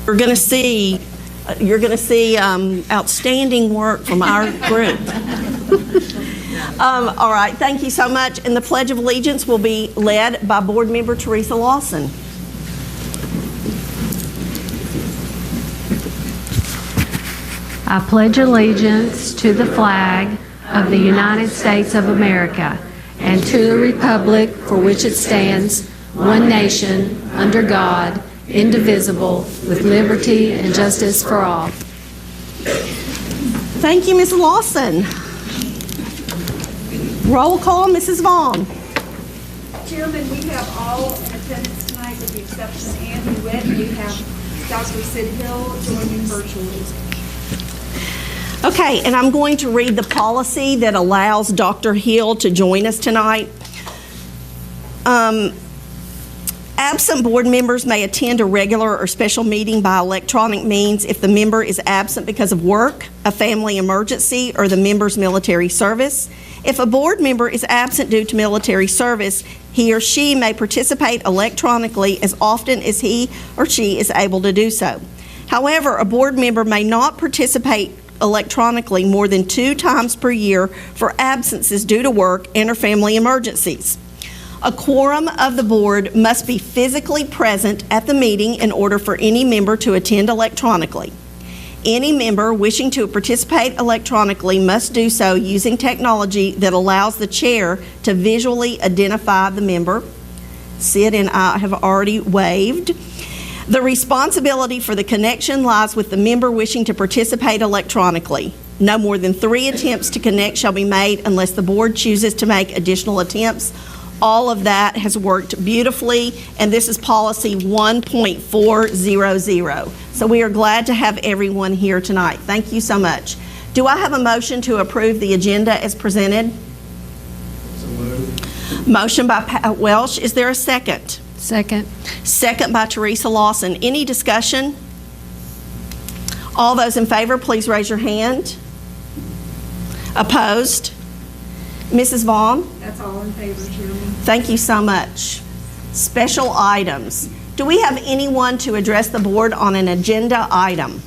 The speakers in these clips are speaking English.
You're going to see outstanding work from our group. All right, thank you so much. And the Pledge of Allegiance will be led by Board Member Teresa Lawson. I pledge allegiance to the flag of the United States of America and to the republic for which it stands, one nation, under God, indivisible, with liberty and justice for all. Thank you, Ms. Lawson. Roll call, Mrs. Vaughn. Chairman, we have all in attendance tonight with the exception of Ann Hewitt. We have Dr. Sid Hill joining virtually. Okay, and I'm going to read the policy that allows Dr. Hill to join us tonight. Absent board members may attend a regular or special meeting by electronic means if the member is absent because of work, a family emergency, or the member's military service. If a board member is absent due to military service, he or she may participate electronically as often as he or she is able to do so. However, a board member may not participate electronically more than 2 times per year for absences due to work and or family emergencies. A quorum of the board must be physically present at the meeting in order for any member to attend electronically. Any member wishing to participate electronically must do so using technology that allows the chair to visually identify the member. Sid and I have already waved. The responsibility for the connection lies with the member wishing to participate electronically. No more than 3 attempts to connect shall be made unless the board chooses to make additional attempts. All of that has worked beautifully, and this is policy 1.400. So we are glad to have everyone here tonight. Thank you so much. Do I have a motion to approve the agenda as presented? So moved. Motion by Pat Welsh. Is there a second? Second. Second by Teresa Lawson. Any discussion? All those in favor, please raise your hand. Opposed? Mrs. Vaughn? That's all in favor, Chairman. Thank you so much. Special items. Do we have anyone to address the board on an agenda item?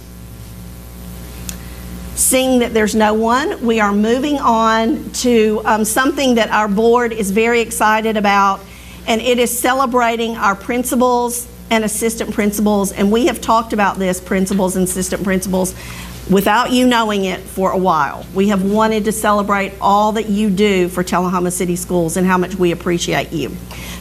Seeing that there's no one, we are moving on to something that our board is very excited about, and it is celebrating our principals and assistant principals. And we have talked about this, principals and assistant principals, without you knowing it for a while. We have wanted to celebrate all that you do for Tullahoma City Schools and how much we appreciate you.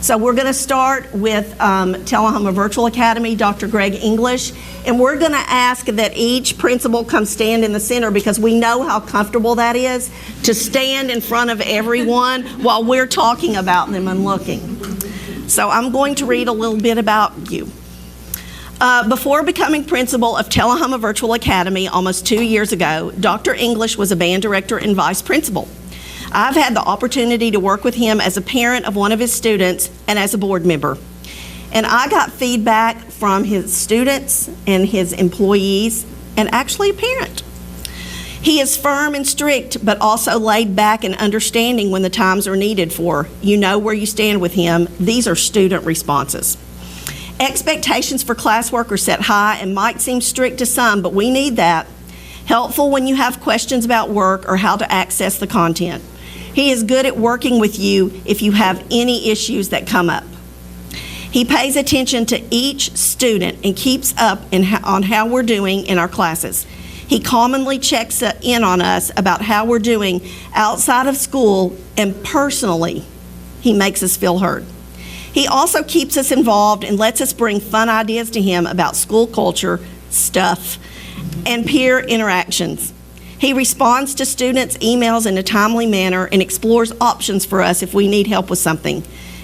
So we're going to start with Tullahoma Virtual Academy, Dr. Greg English, and we're going to ask that each principal come stand in the center because we know how comfortable that is to stand in front of everyone while we're talking about them and looking. So I'm going to read a little bit about you. Before becoming principal of Tullahoma Virtual Academy almost 2 years ago, Dr. English was a band director and vice principal. I've had the opportunity to work with him as a parent of one of his students and as a board member. And I got feedback from his students and his employees and actually a parent. He is firm and strict, but also laid back and understanding when the times are needed for, you know where you stand with him. These are student responses. Expectations for classwork are set high and might seem strict to some, but we need that. Helpful when you have questions about work or how to access the content. He is good at working with you if you have any issues that come up. He pays attention to each student and keeps up on how we're doing in our classes. He commonly checks in on us about how we're doing outside of school, and personally, he makes us feel heard. He also keeps us involved and lets us bring fun ideas to him about school culture, stuff, and peer interactions. He responds to students' emails in a timely manner and explores options for us if we need help with something.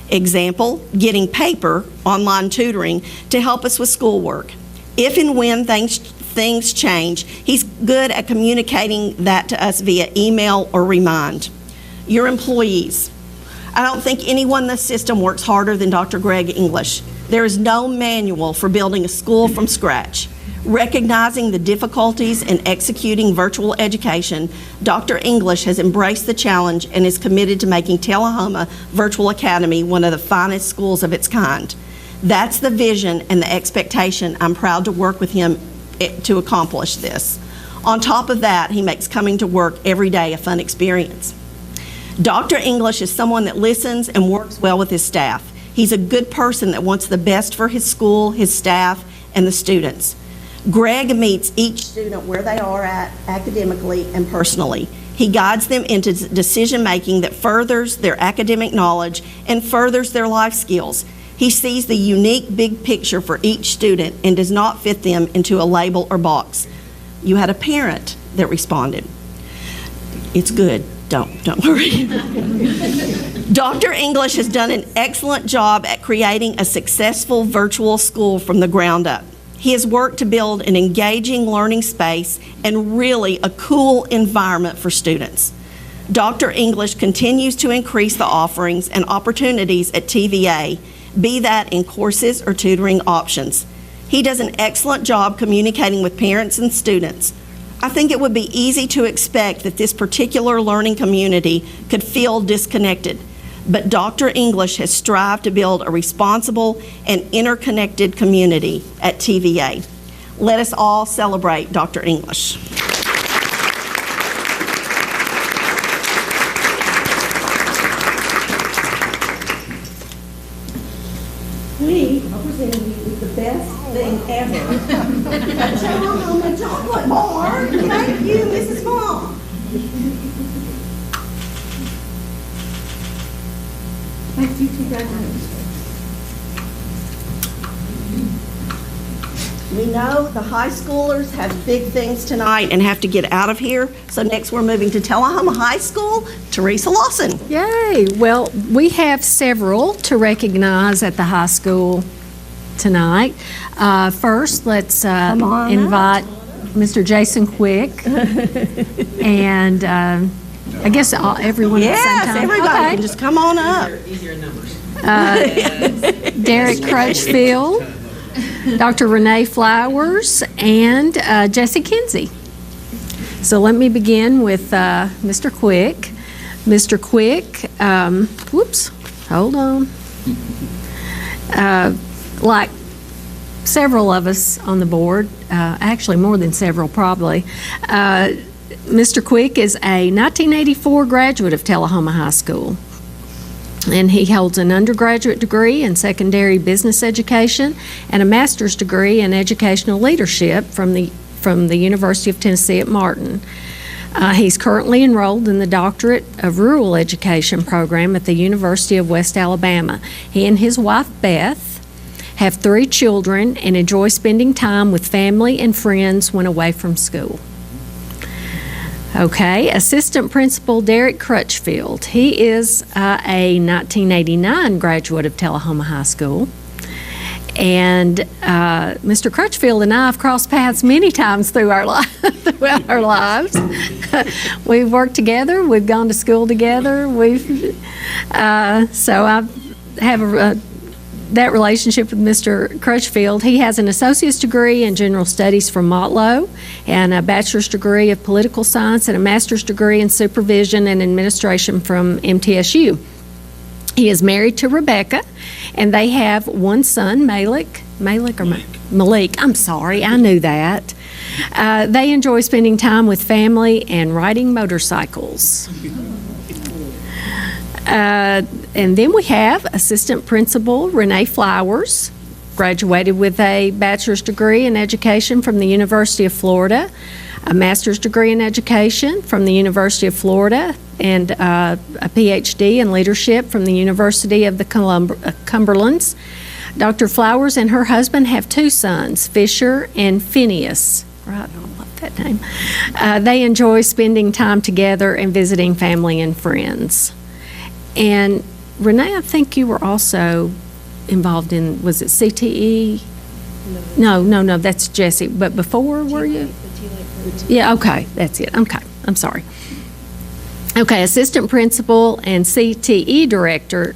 Example, getting paper, online tutoring, to help us with schoolwork. If and when things change, he's good at communicating that to us via email or remind. Your employees. I don't think anyone in the system works harder than Dr. Greg English. There is no manual for building a school from scratch. Recognizing the difficulties in executing virtual education, Dr. English has embraced the challenge and is committed to making Tullahoma Virtual Academy one of the finest schools of its kind. That's the vision and the expectation I'm proud to work with him to accomplish this. On top of that, he makes coming to work every day a fun experience. Dr. English is someone that listens and works well with his staff. He's a good person that wants the best for his school, his staff, and the students. Greg meets each student where they are at academically and personally. He guides them into decision-making that furthers their academic knowledge and furthers their life skills. He sees the unique big picture for each student and does not fit them into a label or box. You had a parent that responded. It's good. Don't worry. Dr. English has done an excellent job at creating a successful virtual school from the ground up. He has worked to build an engaging learning space and really a cool environment for students. Dr. English continues to increase the offerings and opportunities at TVA, be that in courses or tutoring options. He does an excellent job communicating with parents and students. I think it would be easy to expect that this particular learning community could feel disconnected, but Dr. English has strived to build a responsible and interconnected community at TVA. Let us all celebrate Dr. English. We are presenting you with the best thing ever. A Tullahoma chocolate bar. Thank you, Mrs. Mom. Thank you, congratulations. We know the high schoolers have big things tonight and have to get out of here. So next we're moving to Tullahoma High School. Teresa Lawson. Yay! Well, we have several to recognize at the high school tonight. First, let's invite Mr. Jason Quick. And I guess everyone at the same Yes, time. everybody Okay. can just come on up. Easier numbers. Derek Crutchfield, Dr. Renee Flowers, and Jesse Kinsey. So let me begin with Mr. Quick. Mr. Quick, whoops, hold on. Like several of us on the board, actually more than several probably, Mr. Quick is a 1984 graduate of Tullahoma High School. And he holds an undergraduate degree in secondary business education and a master's degree in educational leadership from the University of Tennessee at Martin. He's currently enrolled in the Doctorate of Rural Education program at the University of West Alabama. He and his wife, Beth, have 3 children and enjoy spending time with family and friends when away from school. Okay, Assistant Principal Derek Crutchfield. He is a 1989 graduate of Tullahoma High School. And Mr. Crutchfield and I have crossed paths many times throughout our lives. We've worked together, we've gone to school together, so I have that relationship with Mr. Crutchfield. He has an associate's degree in general studies from Motlow and a bachelor's degree of political science and a master's degree in supervision and administration from MTSU. He is married to Rebecca, and they have one son, Malik. I'm sorry, I knew that. They enjoy spending time with family and riding motorcycles. And then we have Assistant Principal Renee Flowers, graduated with a bachelor's degree in education from the University of Florida, a master's degree in education from the University of Florida, and a PhD in leadership from the University of the Cumberlands. Dr. Flowers and her husband have 2 sons, Fisher and Phineas. Right, I love that name. They enjoy spending time together and visiting family and friends. And Renee, I think you were also involved in, was it CTE? No, that's Jesse. But before, were you? Yeah, okay, that's it. Okay, I'm sorry. Okay, Assistant Principal and CTE Director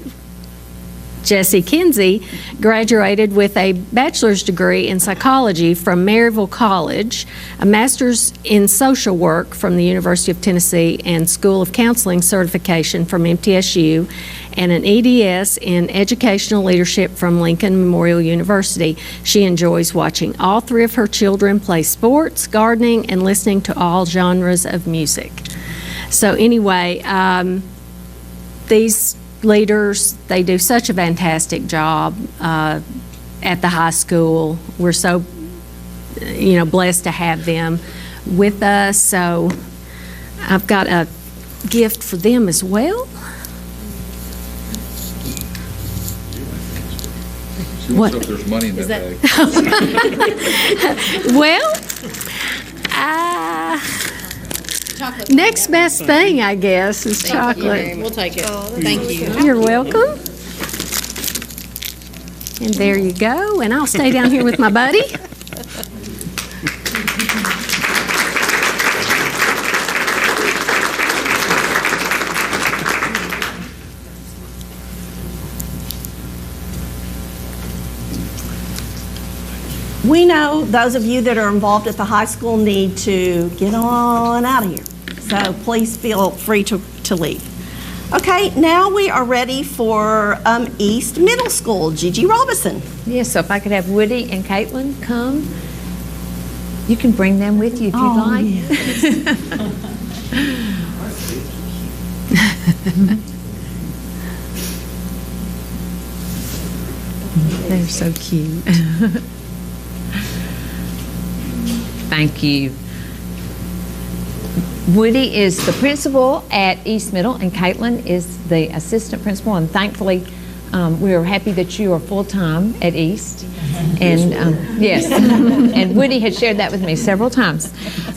Jesse Kinsey graduated with a bachelor's degree in psychology from Maryville College, a master's in social work from the University of Tennessee, and School of Counseling certification from MTSU, and an EDS in educational leadership from Lincoln Memorial University. She enjoys watching all three of her children play sports, gardening, and listening to all genres of music. So anyway, these leaders, they do such a fantastic job at the high school. We're so, blessed to have them with us. So I've got a gift for them as well. She wants to know if there's money in that bag. Well, next best thing, I guess, is chocolate. We'll take it. Thank you. You're welcome. And there you go. And I'll stay down here with my buddy. We know those of you that are involved at the high school need to get on out of here. So please feel free to leave. Okay, now we are ready for East Middle School. Gigi Robinson. Yes, so if I could have Woody and Caitlin come. You can bring them with you if you'd like. They're so cute. Thank you. Woody is the principal at East Middle, and Caitlin is the assistant principal. And thankfully, we are happy that you are full-time at East. And yes, and Woody has shared that with me several times.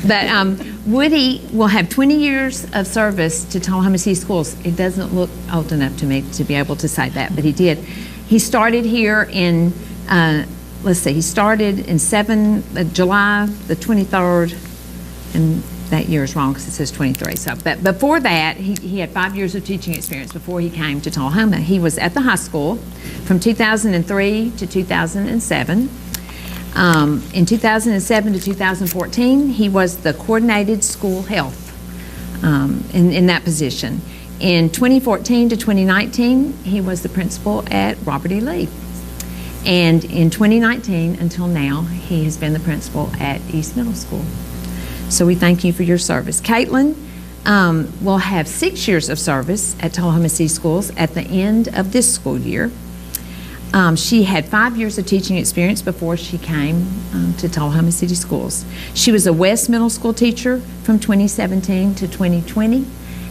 But Woody will have 20 years of service to Tullahoma City Schools. It doesn't look old enough to me to be able to say that, but he did. He started here in, he started in July the 23rd, and that year is wrong because it says 23. So, but before that, he had 5 years of teaching experience before he came to Tullahoma. He was at the high school from 2003 to 2007. In 2007 to 2014, he was the coordinated school health in that position. In 2014 to 2019, he was the principal at Robert E. Lee. And in 2019 until now, he has been the principal at East Middle School. So we thank you for your service. Caitlin will have 6 years of service at Tullahoma City Schools at the end of this school year. She had 5 years of teaching experience before she came to Tullahoma City Schools. She was a West Middle School teacher from 2017 to 2020.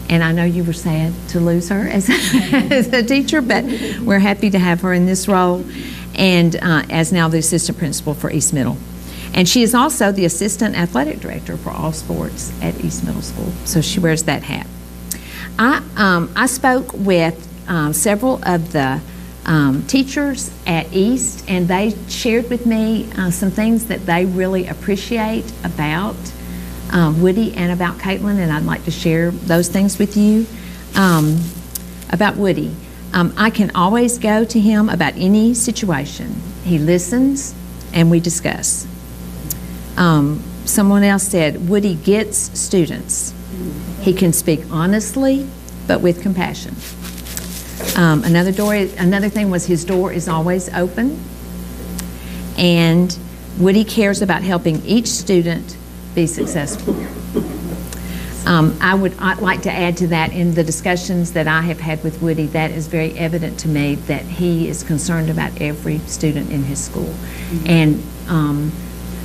And I know you were sad to lose her as a teacher, but we're happy to have her in this role, and as now the assistant principal for East Middle. And she is also the assistant athletic director for all sports at East Middle School, so she wears that hat. I spoke with several of the teachers at East, and they shared with me some things that they really appreciate about Woody and about Caitlin, and I'd like to share those things with you. About Woody, I can always go to him about any situation. He listens and we discuss. Someone else said, Woody gets students. He can speak honestly, but with compassion. Another thing was his door is always open, and Woody cares about helping each student be successful. I'd like to add to that, in the discussions that I have had with Woody, that is very evident to me that he is concerned about every student in his school, and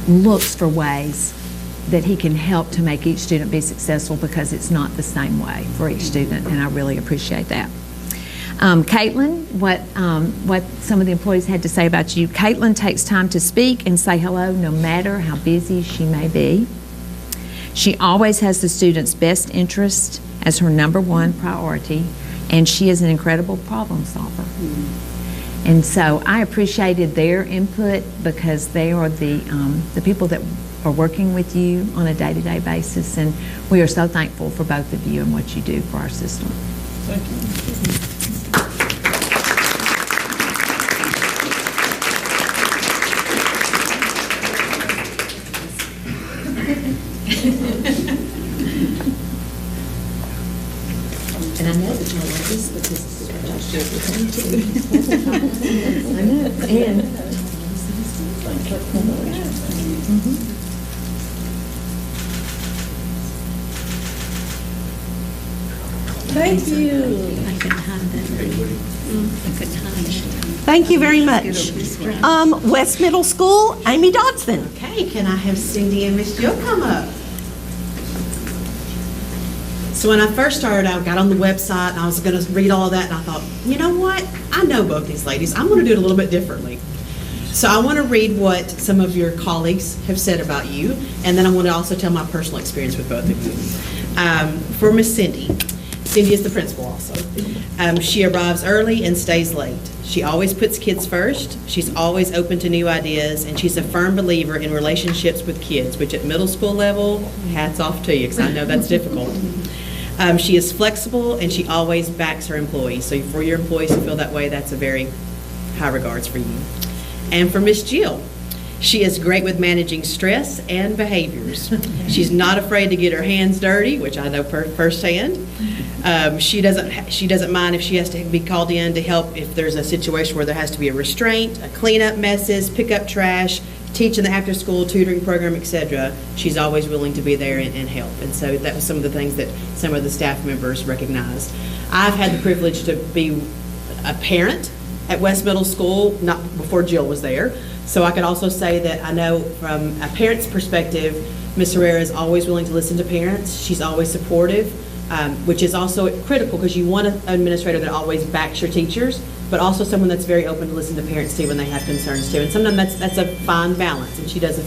looks for ways that he can help to make each student be successful, because it's not the same way for each student, and I really appreciate that. Caitlin, what some of the employees had to say about you. Caitlin takes time to speak and say hello no matter how busy she may be. She always has the student's best interest as her #1 priority, and she is an incredible problem solver. And so I appreciated their input, because they are the people that are working with you on a day-to-day basis, and we are so thankful for both of you and what you do for our system. Thank you. And I know that y'all like this because this is what y'all shared with me too. I know, and. Thank you. I couldn't hide that. I couldn't hide it. Thank you very much. West Middle School, Amy Dodson. Okay, can I have Cindy and Miss Jill come up? So when I first started, I got on the website and I was going to read all of that, and I thought, you know what? I know both these ladies. I'm going to do it a little bit differently. So I want to read what some of your colleagues have said about you, and then I want to also tell my personal experience with both of you. For Miss Cindy, Cindy is the principal also. She arrives early and stays late. She always puts kids first. She's always open to new ideas, and she's a firm believer in relationships with kids, which at middle school level, hats off to you, because I know that's difficult. She is flexible, and she always backs her employees. So for your employees to feel that way, that's a very high regards for you. And for Miss Jill, she is great with managing stress and behaviors. She's not afraid to get her hands dirty, which I know firsthand. She doesn't mind if she has to be called in to help if there's a situation where there has to be a restraint, a clean up messes, pick up trash, teach in the after-school tutoring program, etc. She's always willing to be there and help. And so that was some of the things that some of the staff members recognized. I've had the privilege to be a parent at West Middle School, not before Jill was there. So I could also say that I know from a parent's perspective, Ms. Herrera is always willing to listen to parents. She's always supportive, which is also critical because you want an administrator that always backs your teachers, but also someone that's very open to listen to parents too when they have concerns too. And sometimes that's a fine balance. And she does,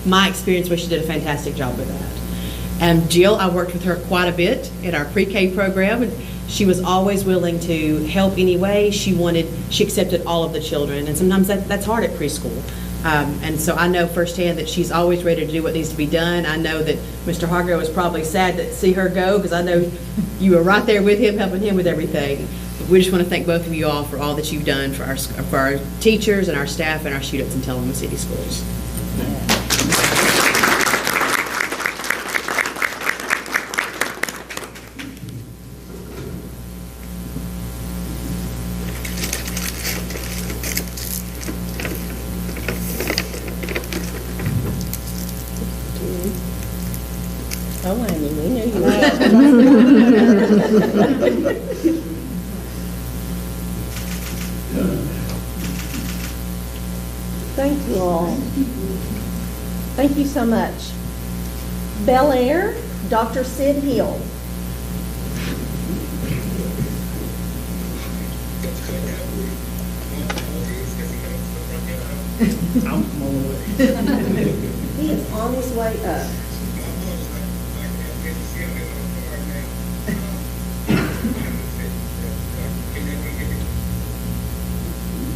my experience was she did a fantastic job with that. Jill, I worked with her quite a bit in our pre-K program. And she was always willing to help any way she accepted all of the children, and sometimes that's hard at preschool. And so I know firsthand that she's always ready to do what needs to be done. I know that Mr. Hargrove was probably sad to see her go, because I know you were right there with him, helping him with everything. But we just want to thank both of you all for all that you've done for our teachers and our staff and our students in Tullahoma City Schools. Oh, Amy, we knew you Thank you all. Thank you so much. Bel Air, Dr. Sid Hill. He is on his way up.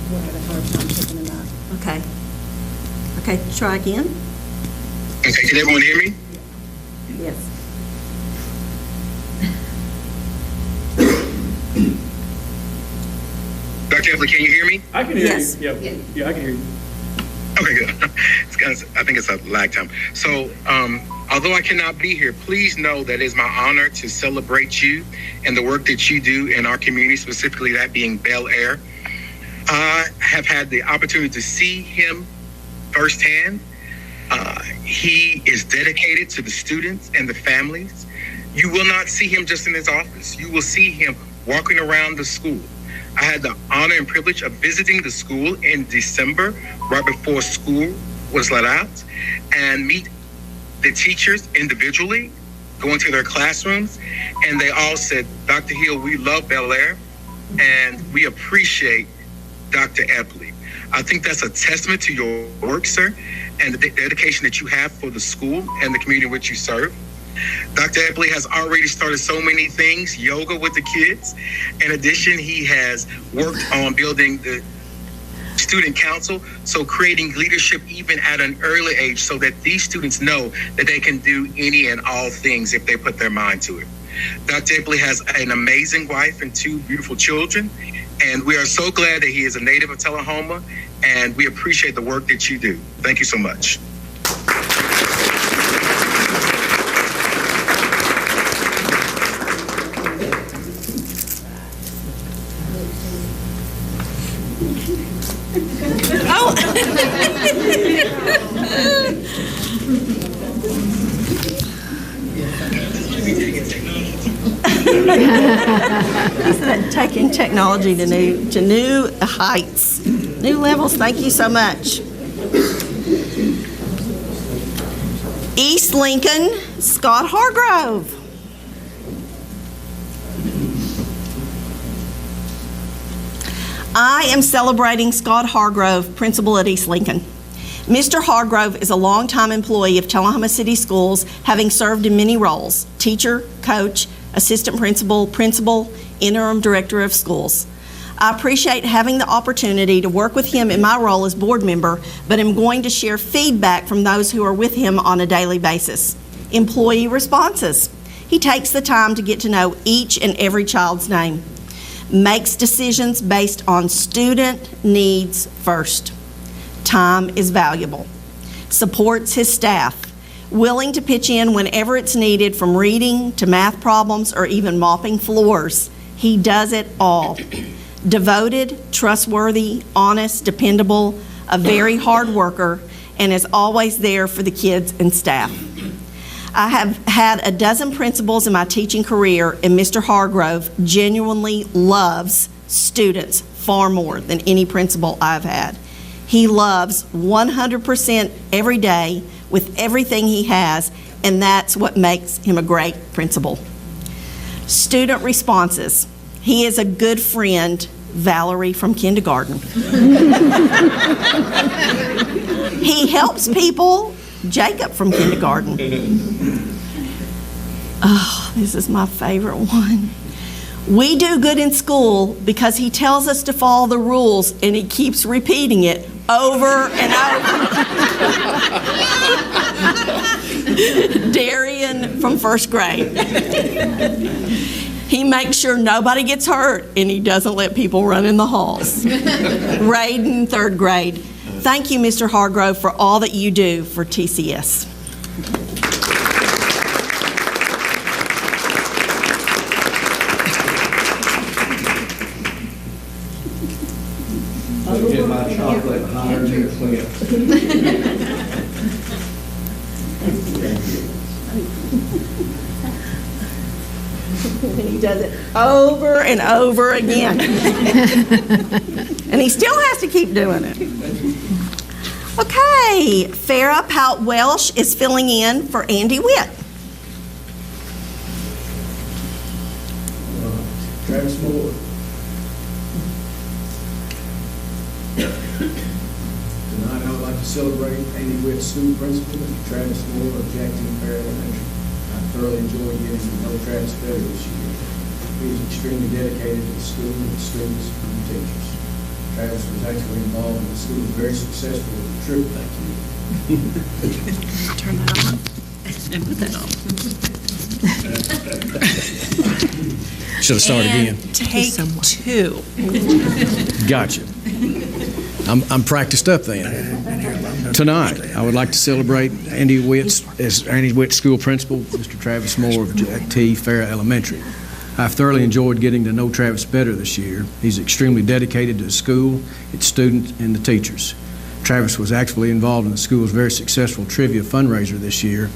We'll have a hard time picking him up. Okay. Okay, try again. Okay, can everyone hear me? Yes. Dr. Epley, can you hear me? I can hear Yes. you. Yeah, I can hear you. Okay, good. I think it's a lag time. So, although I cannot be here, please know that it is my honor to celebrate you and the work that you do in our community, specifically that being Bel Air. I have had the opportunity to see him firsthand. He is dedicated to the students and the families. You will not see him just in his office. You will see him walking around the school. I had the honor and privilege of visiting the school in December, right before school was let out, and meet the teachers individually, go into their classrooms, and they all said, Dr. Hill, we love Bel Air, and we appreciate Dr. Epley. I think that's a testament to your work, sir, and the dedication that you have for the school and the community in which you serve. Dr. Epley has already started so many things, yoga with the kids. In addition, he has worked on building the student council, so creating leadership even at an early age so that these students know that they can do any and all things if they put their mind to it. Dr. Epley has an amazing wife and two beautiful children, and we are so glad that he is a native of Tullahoma, and we appreciate the work that you do. Thank you so much. Taking technology to new heights, new levels. Thank you so much. East Lincoln, Scott Hargrove. I am celebrating Scott Hargrove, principal at East Lincoln. Mr. Hargrove is a longtime employee of Tullahoma City Schools, having served in many roles: teacher, coach, assistant principal, principal, interim director of schools. I appreciate having the opportunity to work with him in my role as board member, but am going to share feedback from those who are with him on a daily basis. Employee responses. He takes the time to get to know each and every child's name, makes decisions based on student needs first. Time is valuable. Supports his staff, willing to pitch in whenever it's needed, from reading to math problems or even mopping floors. He does it all. Devoted, trustworthy, honest, dependable, a very hard worker, and is always there for the kids and staff. I have had a dozen principals in my teaching career, and Mr. Hargrove genuinely loves students far more than any principal I've had. He loves 100% every day with everything he has, and that's what makes him a great principal. Student responses. He is a good friend, Valerie from kindergarten. He helps people, Jacob from kindergarten. Oh, this is my favorite one. We do good in school because he tells us to follow the rules, and he keeps repeating it over and over. Darian from first grade. He makes sure nobody gets hurt, and he doesn't let people run in the halls. Raiden, third grade. Thank you, Mr. Hargrove, for all that you do for TCS. Get my chocolate higher than a cliff. And he does it over and over again. And he still has to keep doing it. Okay, Farah Pout Welsh is filling in for Andy Witt. Travis Moore. Tonight I would like to celebrate Andy Witt's student principal, Mr. Travis Moore of Jackson Fair Elementary. I thoroughly enjoyed getting to know Travis better this year. He is extremely dedicated to the school, the students, and the teachers. Travis was actually involved in the school, very successful with the trip. Thank you. Turn that on. And put that on. Should have started again. Take two. Gotcha. I'm practiced up then. Tonight, I would like to celebrate Andy Witt's school principal, Mr. Travis Moore of T. Farah Elementary. I've thoroughly enjoyed getting to know Travis better this year. He's extremely dedicated to the school, its students, and the teachers. Travis was actually involved in the school's very successful trivia fundraiser this year.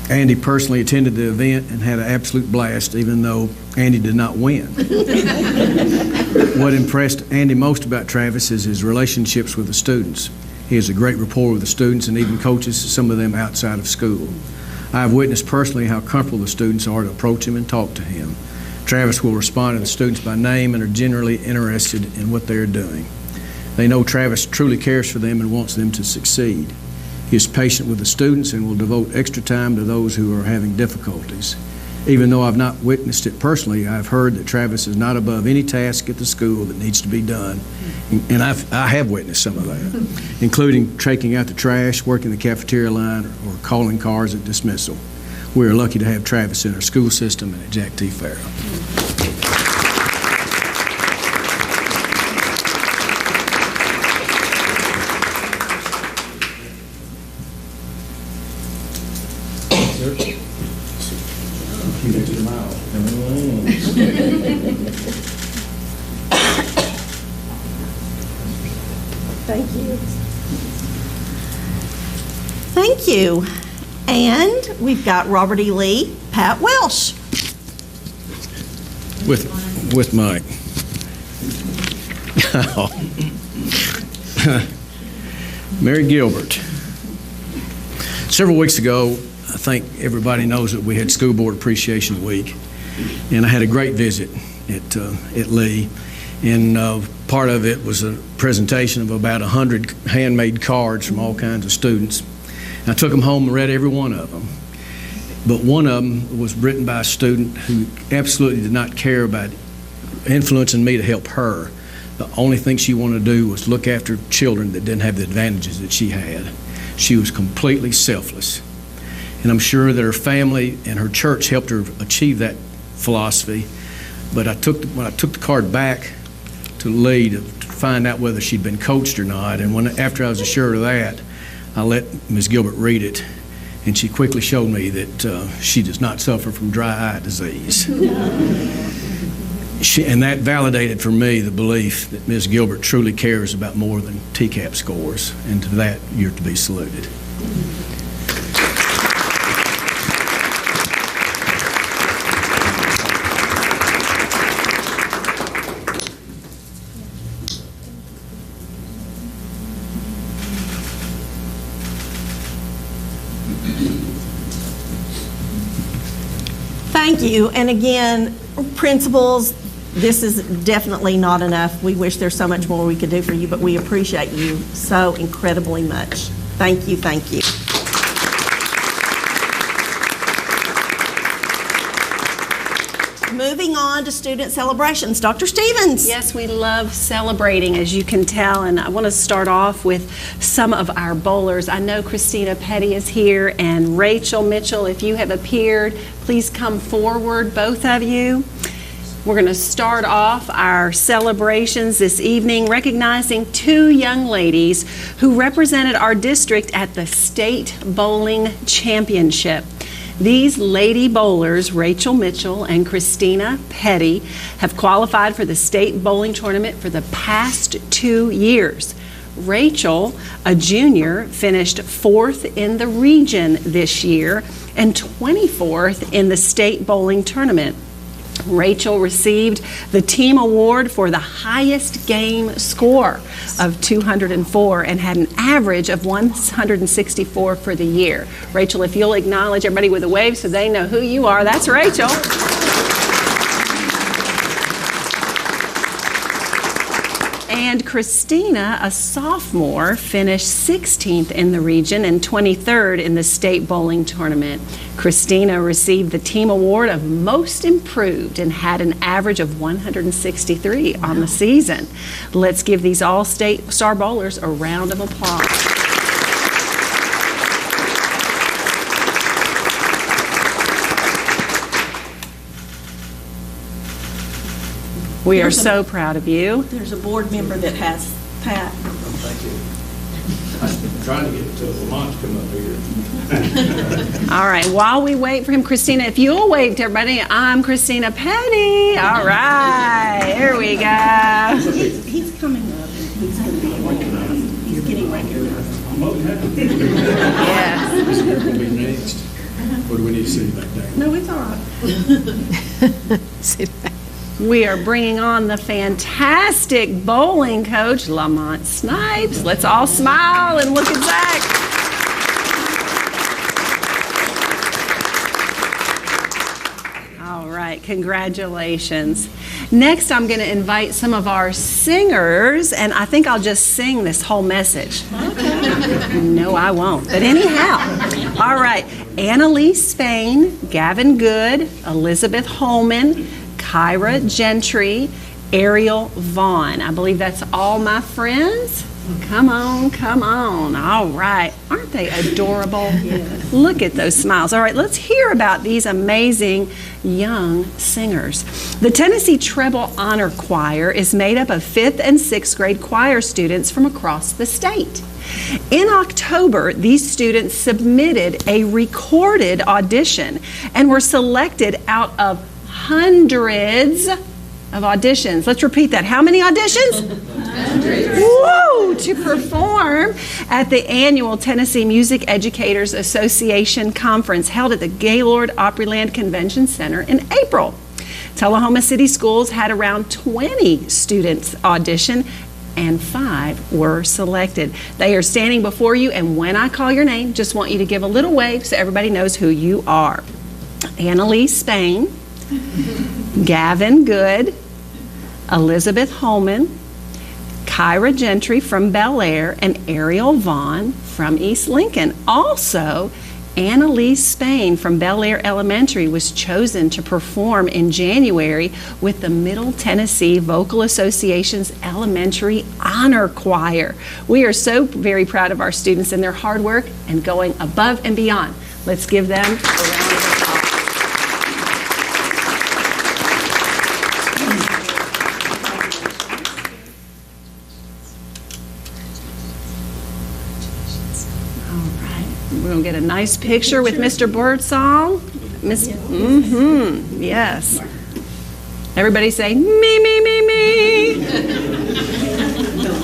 Andy personally attended the event and had an absolute blast, even though Andy did not win. What impressed Andy most about Travis is his relationships with the students. He has a great rapport with the students and even coaches some of them outside of school. I have witnessed personally how comfortable the students are to approach him and talk to him. Travis will respond to the students by name and are generally interested in what they are doing. They know Travis truly cares for them and wants them to succeed. He is patient with the students and will devote extra time to those who are having difficulties. Even though I've not witnessed it personally, I've heard that Travis is not above any task at the school that needs to be done. And I have witnessed some of that, including taking out the trash, working the cafeteria line, or calling cars at dismissal. We are lucky to have Travis in our school system and at Jack T. Farah. Thank you. Thank you. And we've got Robert E. Lee, Pat Welsh. With Mike. Mary Gilbert. Several weeks ago, I think everybody knows that we had School Board Appreciation Week, and I had a great visit at Lee, and part of it was a presentation of about 100 handmade cards from all kinds of students. I took them home and read every one of them, but one of them was written by a student who absolutely did not care about influencing me to help her. The only thing she wanted to do was look after children that didn't have the advantages that she had. She was completely selfless. And I'm sure that her family and her church helped her achieve that philosophy. But when I took the card back to Lee to find out whether she'd been coached or not, and after I was assured of that, I let Ms. Gilbert read it, and she quickly showed me that she does not suffer from dry eye disease. And that validated for me the belief that Ms. Gilbert truly cares about more than TCAP scores, and to that, you're to be saluted. Thank you. And again, principals, this is definitely not enough. We wish there's so much more we could do for you, but we appreciate you so incredibly much. Thank you, thank you. Moving on to student celebrations. Dr. Stevens. Yes, we love celebrating, as you can tell, and I want to start off with some of our bowlers. I know Christina Petty is here, and Rachel Mitchell, if you have appeared, please come forward, both of you. We're going to start off our celebrations this evening recognizing two young ladies who represented our district at the State Bowling Championship. These lady bowlers, Rachel Mitchell and Christina Petty, have qualified for the state bowling tournament for the past 2 years. Rachel, a junior, finished 4th in the region this year and 24th in the state bowling tournament. Rachel received the team award for the highest game score of 204 and had an average of 164 for the year. Rachel, if you'll acknowledge everybody with a wave so they know who you are, that's Rachel. And Christina, a sophomore, finished 16th in the region and 23rd in the state bowling tournament. Christina received the team award of Most Improved and had an average of 163 on the season. Let's give these all-state star bowlers a round of applause. We are so proud of you. There's a board member that has Pat. Thank you. I'm trying to get Lamont to come up here. All right, while we wait for him, Christina, if you'll wave to everybody, I'm Christina Petty. All right, here we go. He's coming up. He's going to be recognized. He's getting recognized. Yes. Is it going to be next? Or do we need to sit back down? No, it's all right. Sit back. We are bringing on the fantastic bowling coach, Lamont Snipes. Let's all smile and look at Zach. All right, congratulations. Next, I'm going to invite some of our singers, and I think I'll just sing this whole message. No, I won't. But anyhow, all right. Annalise Fain, Gavin Good, Elizabeth Holman, Kyra Gentry, Ariel Vaughn. I believe that's all my friends. Come on, come on. All right. Aren't they adorable? Yes. Look at those smiles. All right, let's hear about these amazing young singers. The Tennessee Treble Honor Choir is made up of 5th and 6th grade choir students from across the state. In October, these students submitted a recorded audition and were selected out of hundreds of auditions. Let's repeat that. How many auditions? Woo! To perform at the annual Tennessee Music Educators Association Conference held at the Gaylord Opryland Convention Center in April. Tullahoma City Schools had around 20 students audition and 5 were selected. They are standing before you, and when I call your name, just want you to give a little wave so everybody knows who you are. Annalise Spain, Gavin Good, Elizabeth Holman, Kyra Gentry from Bel Air, and Ariel Vaughn from East Lincoln. Also, Annalise Spain from Bel Air Elementary was chosen to perform in January with the Middle Tennessee Vocal Association's Elementary Honor Choir. We are so very proud of our students and their hard work and going above and beyond. Let's give them a round of applause. We're going to get a nice picture with Mr. Birdsong. Yes. Everybody say, me, me, me, me.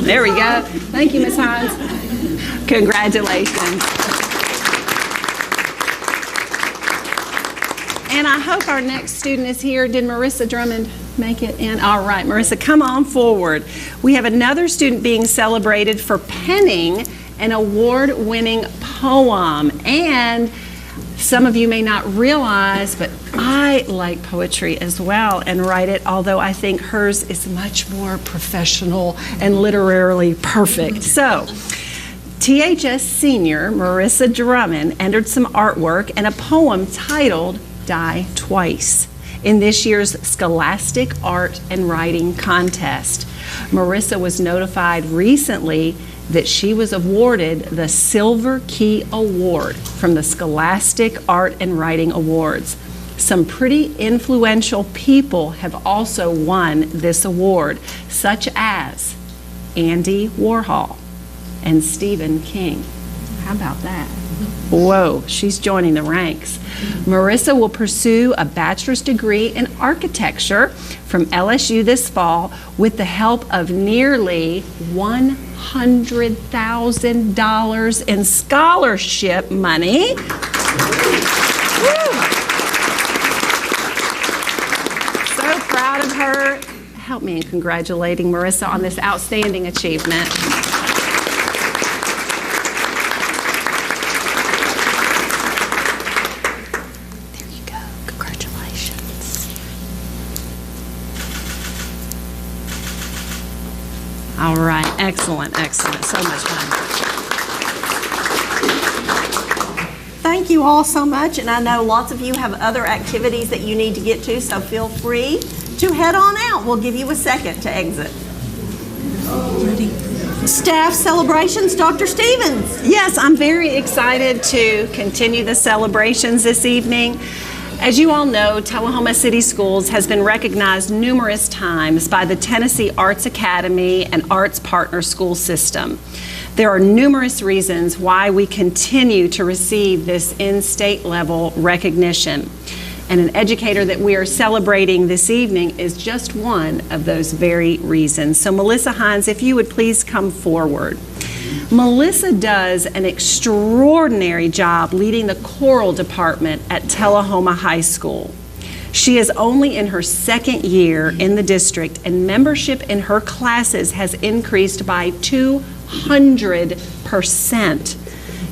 There we go. Thank you, Ms. Hines. Congratulations. And I hope our next student is here. Did Marissa Drummond make it in? All right, Marissa, come on forward. We have another student being celebrated for penning an award-winning poem. And some of you may not realize, but I like poetry as well and write it, although I think hers is much more professional and literarily perfect. So, THS senior Marissa Drummond entered some artwork and a poem titled Die Twice in this year's Scholastic Art and Writing Contest. Marissa was notified recently that she was awarded the Silver Key Award from the Scholastic Art and Writing Awards. Some pretty influential people have also won this award, such as Andy Warhol and Stephen King. How about that? Whoa, she's joining the ranks. Marissa will pursue a bachelor's degree in architecture from LSU this fall with the help of nearly $100,000 in scholarship money. Woo. So proud of her. Help me in congratulating Marissa on this outstanding achievement. All right, excellent, excellent. So much fun. Thank you all so much, and I know lots of you have other activities that you need to get to, so feel free to head on out. We'll give you a second to exit. Staff celebrations, Dr. Stevens. Yes, I'm very excited to continue the celebrations this evening. As you all know, Tullahoma City Schools has been recognized numerous times by the Tennessee Arts Academy and Arts Partner School System. There are numerous reasons why we continue to receive this in-state level recognition. And an educator that we are celebrating this evening is just one of those very reasons. So Melissa Hines, if you would please come forward. Melissa does an extraordinary job leading the choral department at Tullahoma High School. She is only in her second year in the district, and membership in her classes has increased by 200%.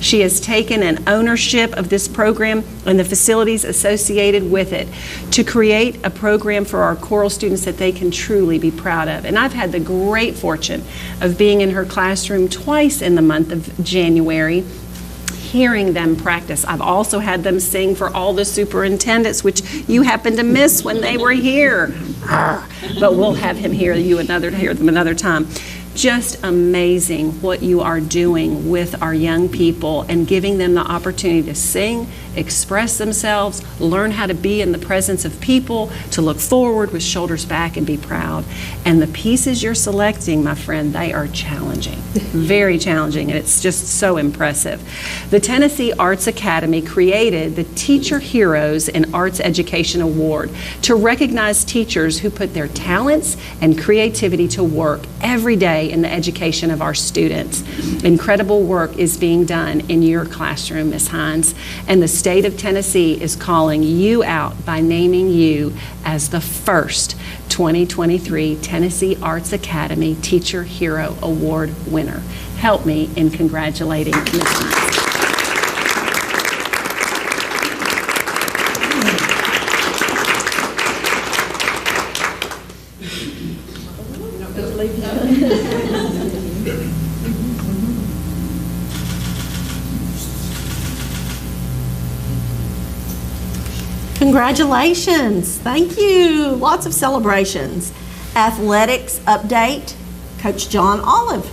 She has taken an ownership of this program and the facilities associated with it to create a program for our choral students that they can truly be proud of. And I've had the great fortune of being in her classroom twice in the month of January, hearing them practice. I've also had them sing for all the superintendents, which you happened to miss when they were here. But we'll have him hear them another time. Just amazing what you are doing with our young people and giving them the opportunity to sing, express themselves, learn how to be in the presence of people, to look forward with shoulders back and be proud. And the pieces you're selecting, my friend, they are challenging, very challenging, and it's just so impressive. The Tennessee Arts Academy created the Teacher Heroes in Arts Education Award to recognize teachers who put their talents and creativity to work every day play in the education of our students. Incredible work is being done in your classroom, Ms. Hines, and the state of Tennessee is calling you out by naming you as the first 2023 Tennessee Arts Academy Teacher Hero Award winner. Help me in congratulating Ms. Hines. Congratulations. Thank you. Lots of celebrations. Athletics update, Coach John Olive.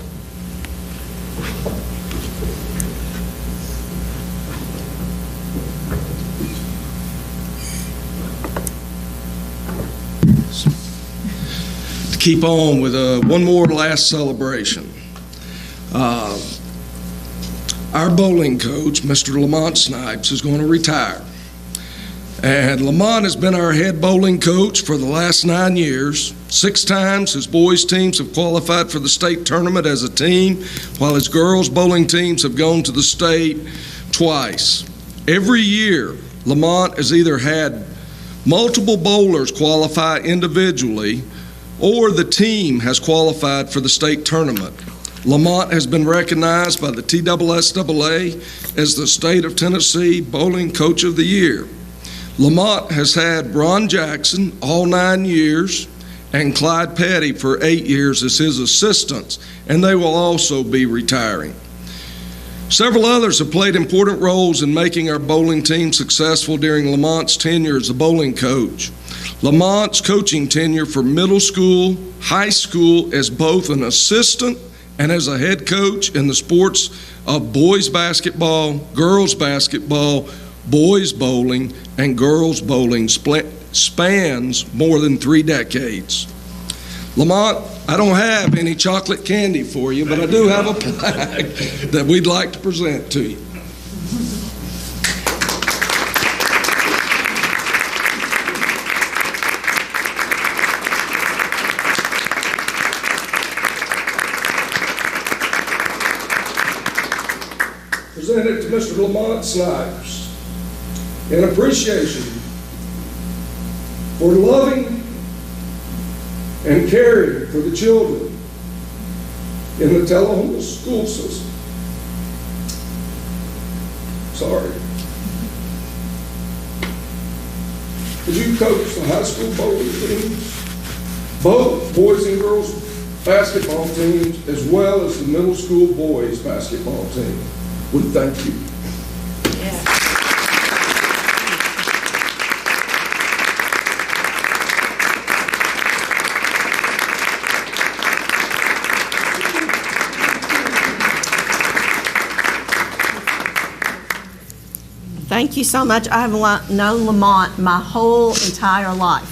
To keep on with one more last celebration. Our bowling coach, Mr. Lamont Snipes, is going to retire. And Lamont has been our head bowling coach for the last 9 years. 6 times his boys' teams have qualified for the state tournament as a team, while his girls' bowling teams have gone to the state twice. Every year, Lamont has either had multiple bowlers qualify individually, or the team has qualified for the state tournament. Lamont has been recognized by the TSSAA as the State of Tennessee Bowling Coach of the Year. Lamont has had Ron Jackson all 9 years and Clyde Petty for 8 years as his assistants, and they will also be retiring. Several others have played important roles in making our bowling team successful during Lamont's tenure as a bowling coach. Lamont's coaching tenure for middle school, high school as both an assistant and as a head coach in the sports of boys basketball, girls basketball, boys bowling, and girls bowling spans more than 3 decades. Lamont, I don't have any chocolate candy for you, but I do have a plaque that we'd like to present to you. Presented to Mr. Lamont Snipes in appreciation for loving and caring for the children in the Tullahoma school system. Sorry. Did you coach the high school bowling teams, both boys and girls basketball teams, as well as the middle school boys basketball team? We thank you. Thank you so much. I have known Lamont my whole entire life.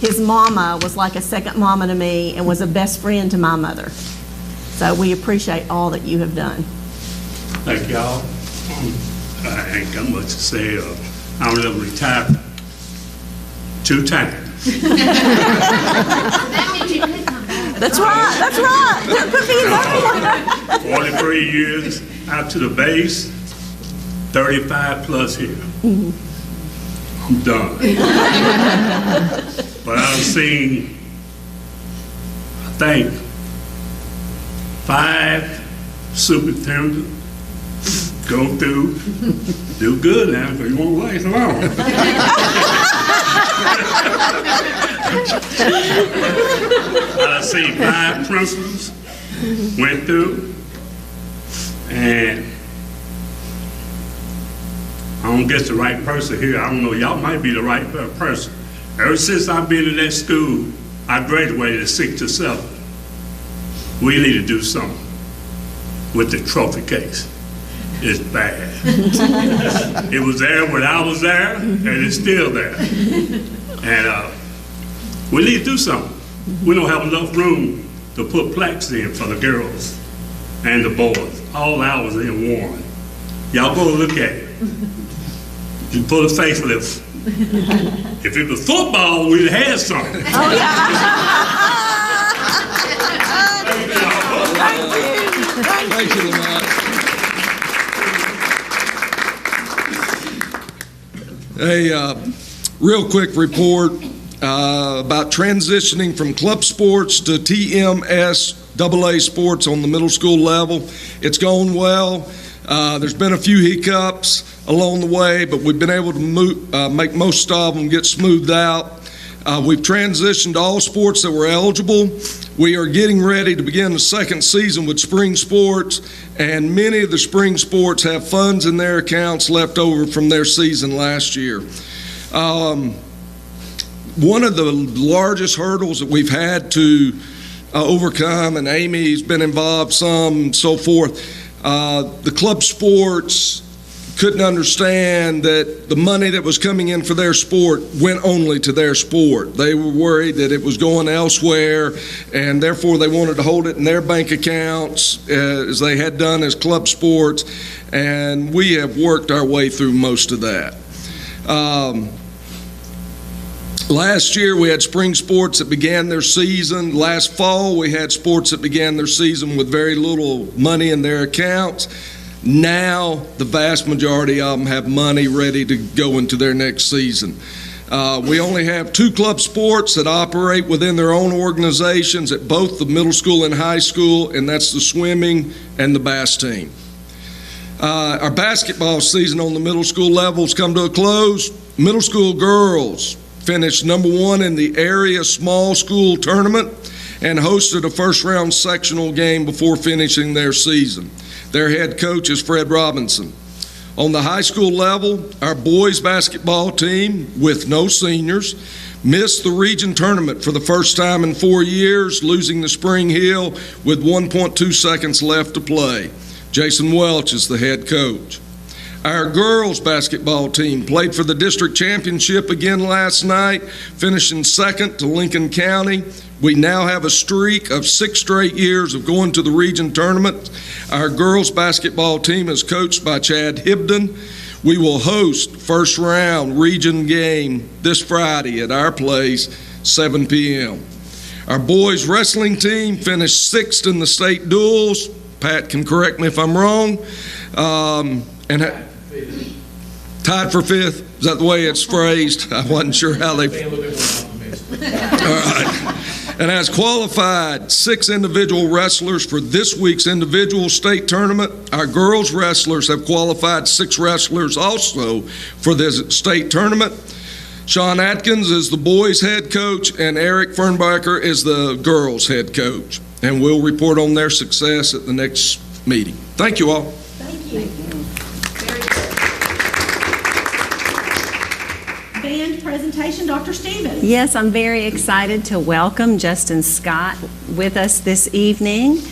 His mama was like a second mama to me and was a best friend to my mother. So we appreciate all that you have done. Thank y'all. I ain't got much to say. I was retired 2 times. That's right. That's right. There could be another one. 43 years out to the base, 35 plus here. Mm-hmm. I'm done. But I've seen, I think, 5 superintendents go through, do good now, because you won't last long. I've seen 5 principals went through, and I don't get the right person here. I don't know, y'all might be the right person. Ever since I've been in that school, I graduated at 6 to 7. We need to do something with the trophy case. It's bad. It was there when I was there, and it's still there. And we need to do something. We don't have enough room to put plaques in for the girls and the boys. All hours in one. Y'all go look at it. You put a facelift. If it was football, we'd have had something. Oh, yeah. Thank you, Lamont. A real quick report about transitioning from club sports to TMS AA sports on the middle school level. It's going well. There's been a few hiccups along the way, but we've been able to make most of them get smoothed out. We've transitioned to all sports that were eligible. We are getting ready to begin the second season with spring sports, and many of the spring sports have funds in their accounts left over from their season last year. One of the largest hurdles that we've had to overcome, and Amy's been involved some and so forth, the club sports couldn't understand that the money that was coming in for their sport went only to their sport. They were worried that it was going elsewhere, and therefore they wanted to hold it in their bank accounts as they had done as club sports, and we have worked our way through most of that. Last year, we had spring sports that began their season. Last fall, we had sports that began their season with very little money in their accounts. Now, the vast majority of them have money ready to go into their next season. We only have 2 club sports that operate within their own organizations at both the middle school and high school, and that's the swimming and the bass team. Our basketball season on the middle school level has come to a close. Middle school girls finished number 1 in the area small school tournament and hosted a first-round sectional game before finishing their season. Their head coach is Fred Robinson. On the high school level, our boys basketball team, with no seniors, missed the region tournament for the first time in 4 years, losing to Spring Hill with 1.2 seconds left to play. Jason Welch is the head coach. Our girls basketball team played for the district championship again last night, finishing second to Lincoln County. We now have a streak of 6 straight years of going to the region tournament. Our girls basketball team is coached by Chad Hibden. We will host first round region game this Friday at our place, 7 p.m. Our boys wrestling team finished 6th in the state duels. Pat can correct me if I'm wrong. Tied for 5th. Is that the way it's phrased? I wasn't sure how they. All right. And has qualified 6 individual wrestlers for this week's individual state tournament. Our girls wrestlers have qualified 6 wrestlers also for this state tournament. Sean Atkins is the boys' head coach, and Eric Fernbacher is the girls' head coach. And we'll report on their success at the next meeting. Thank you all. Thank you. Band presentation, Dr. Stevens. Yes, I'm very excited to welcome Justin Scott with us this evening.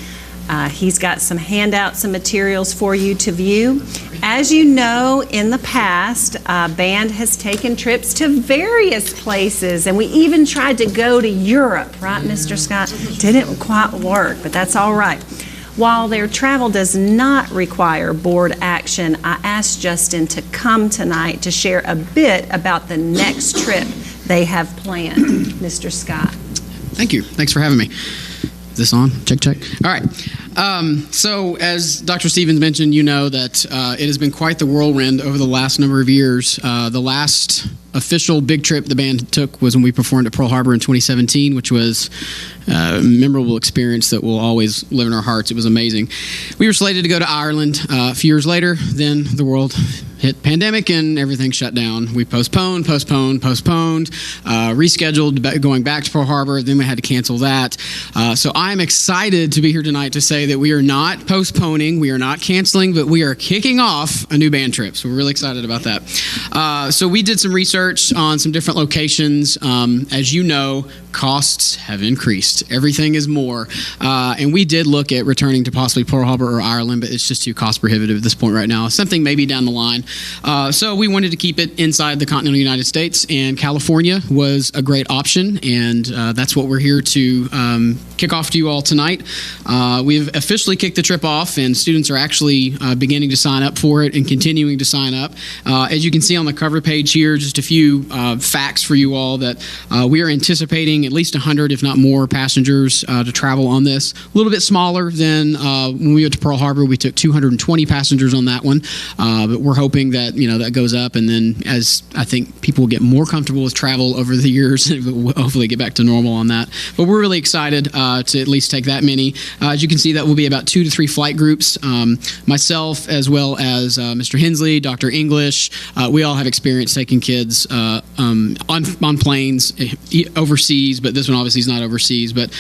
He's got some handouts and materials for you to view. As you know, in the past, band has taken trips to various places, and we even tried to go to Europe, right, Mr. Scott? Didn't quite work, but that's all right. While their travel does not require board action, I asked Justin to come tonight to share a bit about the next trip they have planned. Mr. Scott. Thank you. Thanks for having me. Is this on? Check, check. All right. So as Dr. Stevens mentioned, you know that it has been quite the whirlwind over the last number of years. The last official big trip the band took was when we performed at Pearl Harbor in 2017, which was a memorable experience that will always live in our hearts. It was amazing. We were slated to go to Ireland a few years later. Then the world hit pandemic and everything shut down. We postponed, rescheduled going back to Pearl Harbor. Then we had to cancel that. So I'm excited to be here tonight to say that we are not postponing, we are not canceling, but we are kicking off a new band trip. So we're really excited about that. So we did some research on some different locations. As you know, costs have increased. Everything is more. And we did look at returning to possibly Pearl Harbor or Ireland, but it's just too cost prohibitive at this point right now. Something maybe down the line. So we wanted to keep it inside the continental United States, and California was a great option, and that's what we're here to kick off to you all tonight. We've officially kicked the trip off, and students are actually beginning to sign up for it and continuing to sign up. As you can see on the cover page here, just a few facts for you all that we are anticipating at least 100, if not more, passengers to travel on this. A little bit smaller than when we went to Pearl Harbor. We took 220 passengers on that one, but we're hoping that that goes up, and then as I think people will get more comfortable with travel over the years, we'll hopefully get back to normal on that. But we're really excited to at least take that many. As you can see, that will be about 2 to 3 flight groups. Myself, as well as Mr. Hensley, Dr. English, we all have experience taking kids on planes overseas, but this one obviously is not overseas. But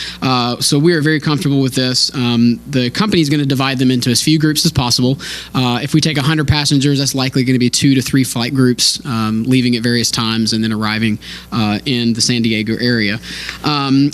so we are very comfortable with this. The company is going to divide them into as few groups as possible. If we take 100 passengers, that's likely going to be 2 to 3 flight groups leaving at various times and then arriving in the San Diego area.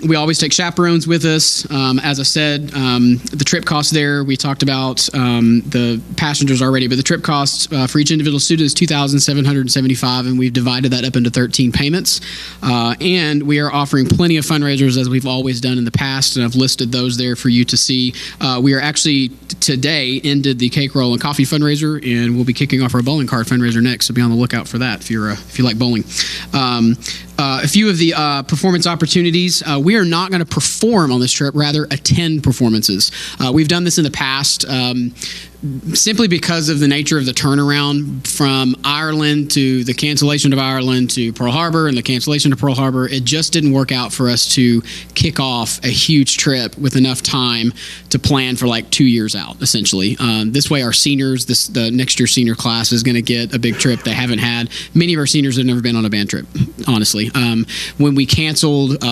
We always take chaperones with us. As I said, the trip cost there, we talked about the passengers already, but the trip cost for each individual student is $2,775, and we've divided that up into 13 payments. And we are offering plenty of fundraisers, as we've always done in the past, and I've listed those there for you to see. We are actually today ended the cake roll and coffee fundraiser, and we'll be kicking off our bowling card fundraiser next, so be on the lookout for that if you like bowling. A few of the performance opportunities. We are not going to perform on this trip, rather attend performances. We've done this in the past simply because of the nature of the turnaround from Ireland to the cancellation of Ireland to Pearl Harbor and the cancellation of Pearl Harbor. It just didn't work out for us to kick off a huge trip with enough time to plan for like 2 years out, essentially. This way our seniors, the next year senior class is going to get a big trip they haven't had. Many of our seniors have never been on a band trip, honestly. When we canceled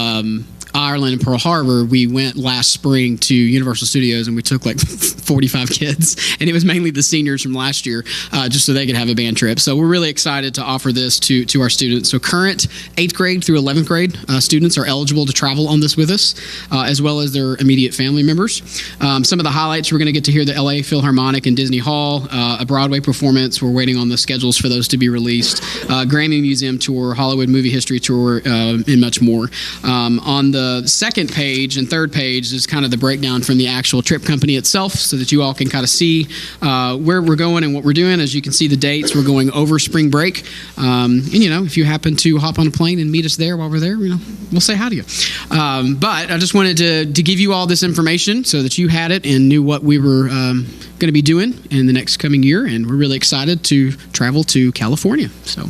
Ireland and Pearl Harbor, we went last spring to Universal Studios, and we took like 45 kids, and it was mainly the seniors from last year, just so they could have a band trip. So we're really excited to offer this to our students. So current 8th grade through 11th grade students are eligible to travel on this with us, as well as their immediate family members. Some of the highlights, we're going to get to hear the LA Philharmonic and Disney Hall, a Broadway performance. We're waiting on the schedules for those to be released. Grammy Museum tour, Hollywood Movie History tour, and much more. On the second page and third page is kind of the breakdown from the actual trip company itself, so that you all can kind of see where we're going and what we're doing. As you can see the dates, we're going over spring break. And if you happen to hop on a plane and meet us there while we're there, we'll say hi to you. But I just wanted to give you all this information so that you had it and knew what we were going to be doing in the next coming year, and we're really excited to travel to California. So,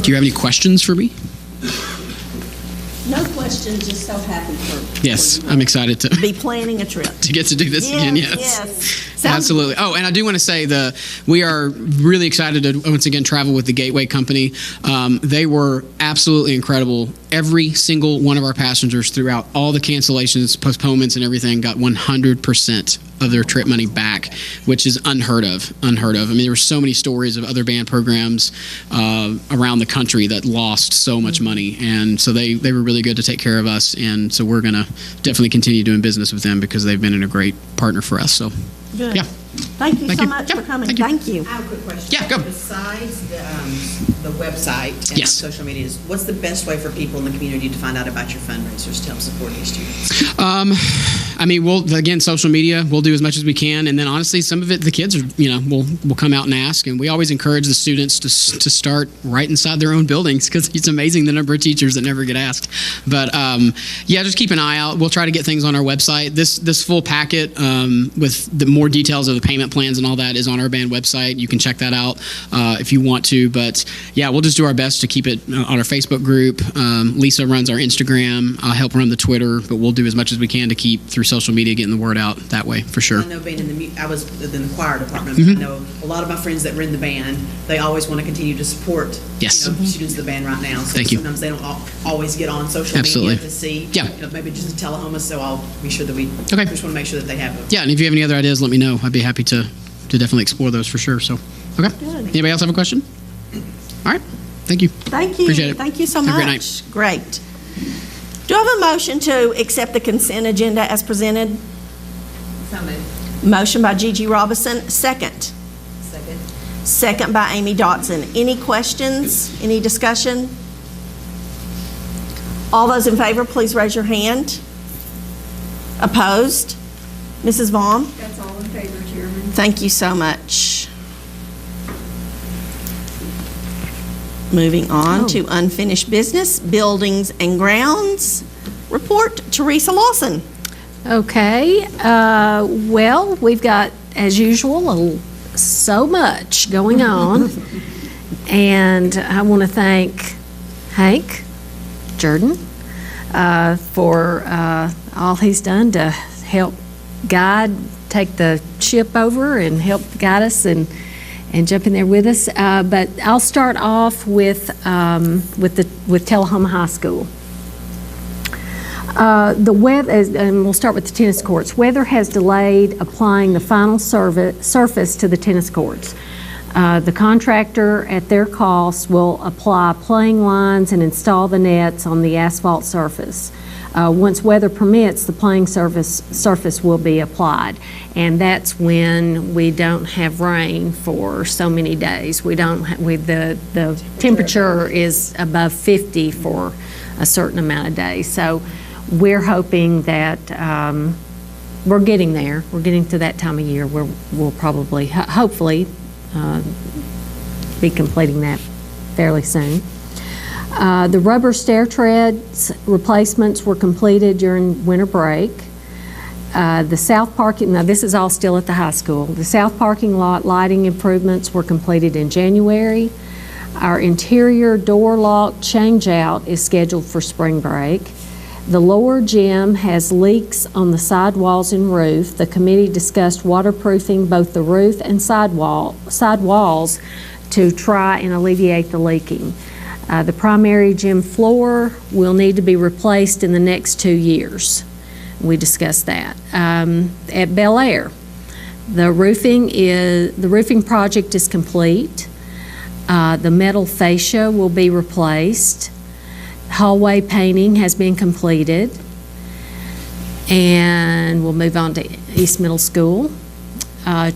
do you have any questions for me? No questions, just so happy for Yes, I'm excited to be planning a trip. to get to do this again. Yes. Absolutely. Oh, and I do want to say we are really excited to once again travel with the Gateway Company. They were absolutely incredible. Every single one of our passengers throughout all the cancellations, postponements, and everything got 100% of their trip money back, which is unheard of. I mean, there were so many stories of other band programs around the country that lost so much money, and so they were really good to take care of us, and so we're going to definitely continue doing business with them because they've been a great partner for us. So. Good. Yeah. Thank you so much for coming. Thank you. I have a quick question. Yeah, go. Besides the website and Yes. social medias, what's the best way for people in the community to find out about your fundraisers to help support these students? I mean, again, social media, we'll do as much as we can, and then honestly, some of it, the kids are, will come out and ask, and we always encourage the students to start right inside their own buildings, because it's amazing the number of teachers that never get asked. But just keep an eye out. We'll try to get things on our website. This full packet with the more details of the payment plans and all that is on our band website. You can check that out if you want to. But yeah, we'll just do our best to keep it on our Facebook group. Lisa runs our Instagram. I'll help run the Twitter, but we'll do as much as we can to keep through social media, getting the word out that way for sure. I know being I was in the choir department. I know a lot of my friends that were in the band. They always want to continue to support students of the band right now. So Thank you. Sometimes they don't always get on social Absolutely. media to see. Yeah. Maybe just in Tullahoma. So I'll be sure that we just want to make sure that they have them. Yeah, and if you have any other ideas, let me know. I'd be happy to definitely explore those for sure. So, okay. Good. Anybody else have a question? All right. Thank you. Thank you. Appreciate it. Thank you so Have much. a great night. Great. Do I have a motion to accept the consent agenda as presented? So moved. Motion by Gigi Robinson, second. Second. second by Amy Dotson. Any questions? Any discussion? All those in favor, please raise your hand. Opposed? Mrs. Vaughn? That's all in favor, Chairman. Thank you so much. Moving on to unfinished business, buildings and grounds. Report, Teresa Lawson. Okay, well, we've got, as usual, so much going on. And I want to thank Hank Jordan for all he's done to help guide, take the ship over and help guide us and jump in there with us. But I'll start off with Tullahoma High School. The weather, and we'll start with the tennis courts. Weather has delayed applying the final surface to the tennis courts. The contractor, at their cost, will apply playing lines and install the nets on the asphalt surface. Once weather permits, the playing surface will be applied, and that's when we don't have rain for so many days. We don't. The temperature is above 50 for a certain amount of days. So we're hoping that we're getting there. We're getting to that time of year where we'll probably, hopefully, be completing that fairly soon. The rubber stair treads replacements were completed during winter break. The south parking, now this is all still at the high school. The south parking lot lighting improvements were completed in January. Our interior door lock changeout is scheduled for spring break. The lower gym has leaks on the sidewalls and roof. The committee discussed waterproofing both the roof and sidewalls to try and alleviate the leaking. The primary gym floor will need to be replaced in the next 2 years. We discussed that. At Bel Air, the roofing project is complete. The metal fascia will be replaced. Hallway painting has been completed. And we'll move on to East Middle School.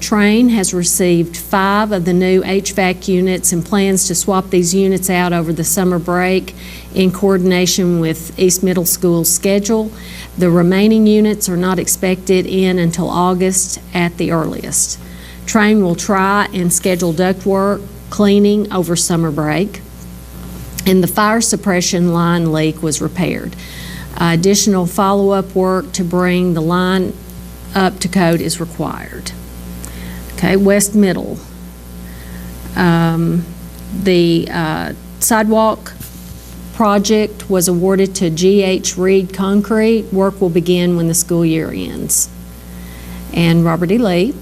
Train has received 5 of the new HVAC units and plans to swap these units out over the summer break in coordination with East Middle School's schedule. The remaining units are not expected in until August at the earliest. Train will try and schedule ductwork cleaning over summer break. And the fire suppression line leak was repaired. Additional follow-up work to bring the line up to code is required. Okay, West Middle. The sidewalk project was awarded to G.H. Reed Concrete. Work will begin when the school year ends. And Robert E. Lee.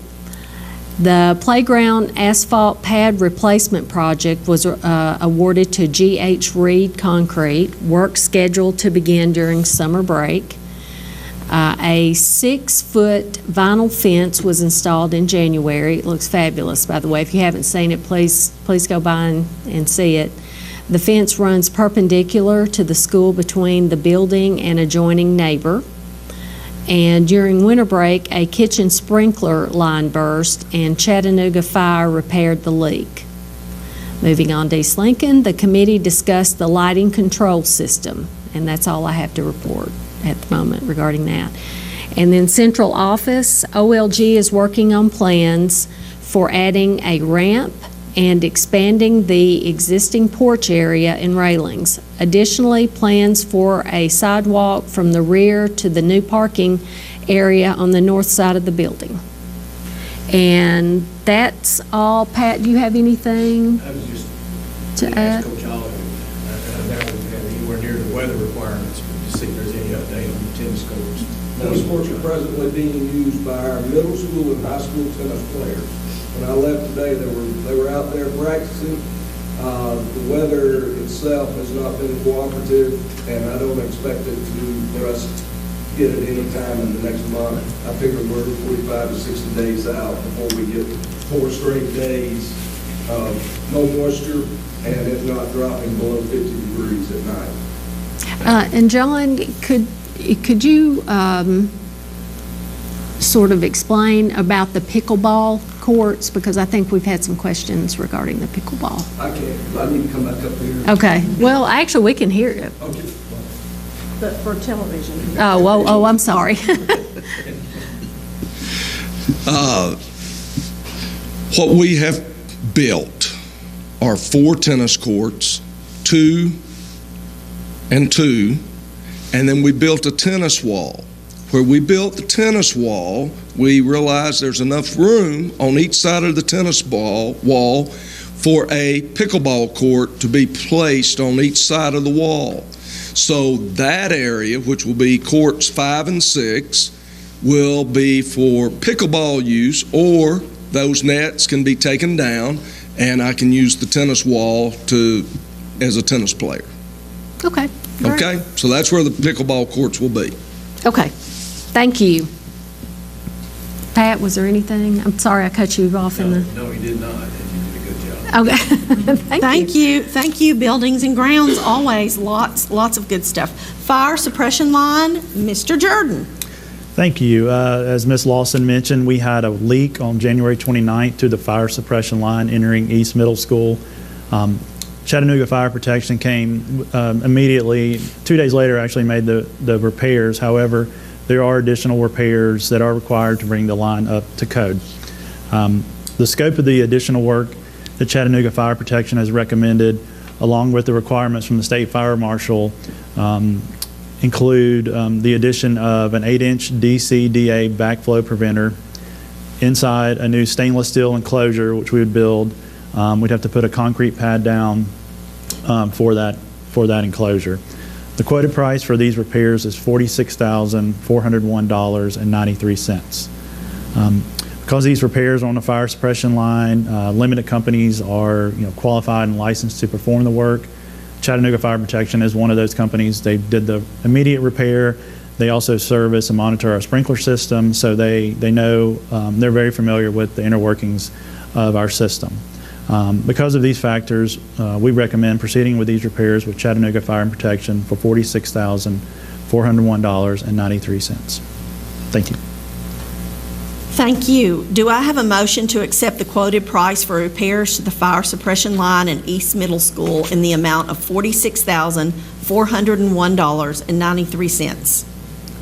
The playground asphalt pad replacement project was awarded to G.H. Reed Concrete. Work scheduled to begin during summer break. A 6-foot vinyl fence was installed in January. It looks fabulous, by the way. If you haven't seen it, please go by and see it. The fence runs perpendicular to the school between the building and adjoining neighbor. And during winter break, a kitchen sprinkler line burst and Chattanooga Fire repaired the leak. Moving on to East Lincoln, the committee discussed the lighting control system, and that's all I have to report at the moment regarding that. And then central office, OLG is working on plans for adding a ramp and expanding the existing porch area and railings. Additionally, plans for a sidewalk from the rear to the new parking area on the north side of the building. And that's all. Pat, do you have anything I was just to gonna add? ask Coach Oliver, that was anywhere near the weather requirements, but to see if there's any update on the tennis courts. Tennis courts are presently being used by our middle school and high school tennis players. When I left today, they were out there practicing. The weather itself has not been cooperative, and I don't expect it for us to get it any time in the next month. I figure we're 45 to 60 days out before we get 4 straight days of no moisture and it not dropping below 50 degrees at night. And John, could you sort of explain about the pickleball courts? Because I think we've had some questions regarding the pickleball. I can't, I need to come back up here. Okay. Well, actually, we can hear you. Okay. But for television. Oh, I'm sorry. What we have built are 4 tennis courts, 2 and 2, and then we built a tennis wall. Where we built the tennis wall, we realized there's enough room on each side of the tennis wall for a pickleball court to be placed on each side of the wall. So that area, which will be courts 5 and 6, will be for pickleball use, or those nets can be taken down and I can use the tennis wall as a tennis player. Okay. All right. Okay? So that's where the pickleball courts will be. Okay. Thank you. Pat, was there anything? I'm sorry I cut you off in the... No, you did not. You did a good job. Okay. Thank you. Thank you, Buildings and Grounds, always lots of good stuff. Fire suppression line, Mr. Jordan. Thank you. As Ms. Lawson mentioned, we had a leak on January 29th to the fire suppression line entering East Middle School. Chattanooga Fire Protection came immediately, 2 days later actually made the repairs. However, there are additional repairs that are required to bring the line up to code. The scope of the additional work that Chattanooga Fire Protection has recommended, along with the requirements from the State Fire Marshal, include the addition of an 8-inch DCDA backflow preventer inside a new stainless steel enclosure, which we would build. We'd have to put a concrete pad down for that enclosure. The quoted price for these repairs is $46,401.93. Because these repairs are on the fire suppression line, limited companies are qualified and licensed to perform the work. Chattanooga Fire Protection is one of those companies. They did the immediate repair. They also service and monitor our sprinkler system, so they know, they're very familiar with the inner workings of our system. Because of these factors, we recommend proceeding with these repairs with Chattanooga Fire and Protection for $46,401.93. Thank you. Thank you. Do I have a motion to accept the quoted price for repairs to the fire suppression line in East Middle School in the amount of $46,401.93?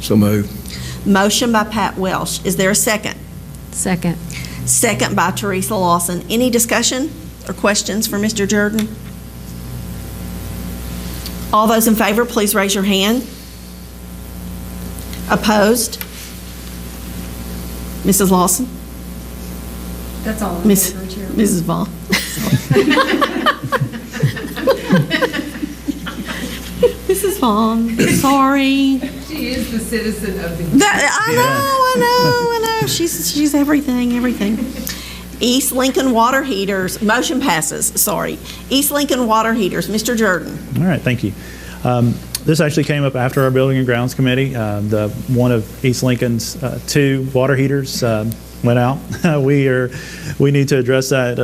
So moved. Motion by Pat Welsh. Is there a second? Second. Second by Teresa Lawson. Any discussion or questions for Mr. Jordan? All those in favor, please raise your hand. Opposed? Mrs. Lawson? That's all in favor, Chairman. Mrs. Vaughn? Mrs. Vaughn, sorry. She is the citizen of the... I know. She's everything. East Lincoln water heaters, motion passes, sorry. East Lincoln water heaters, Mr. Jordan. All right, thank you. This actually came up after our Building and Grounds Committee. One of East Lincoln's 2 water heaters went out. We need to address that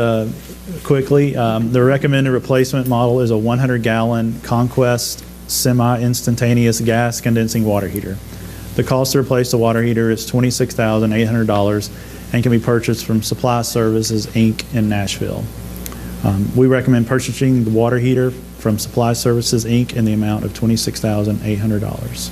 quickly. The recommended replacement model is a 100-gallon Conquest semi-instantaneous gas condensing water heater. The cost to replace the water heater is $26,800 and can be purchased from Supply Services, Inc. in Nashville. We recommend purchasing the water heater from Supply Services, Inc. in the amount of $26,800.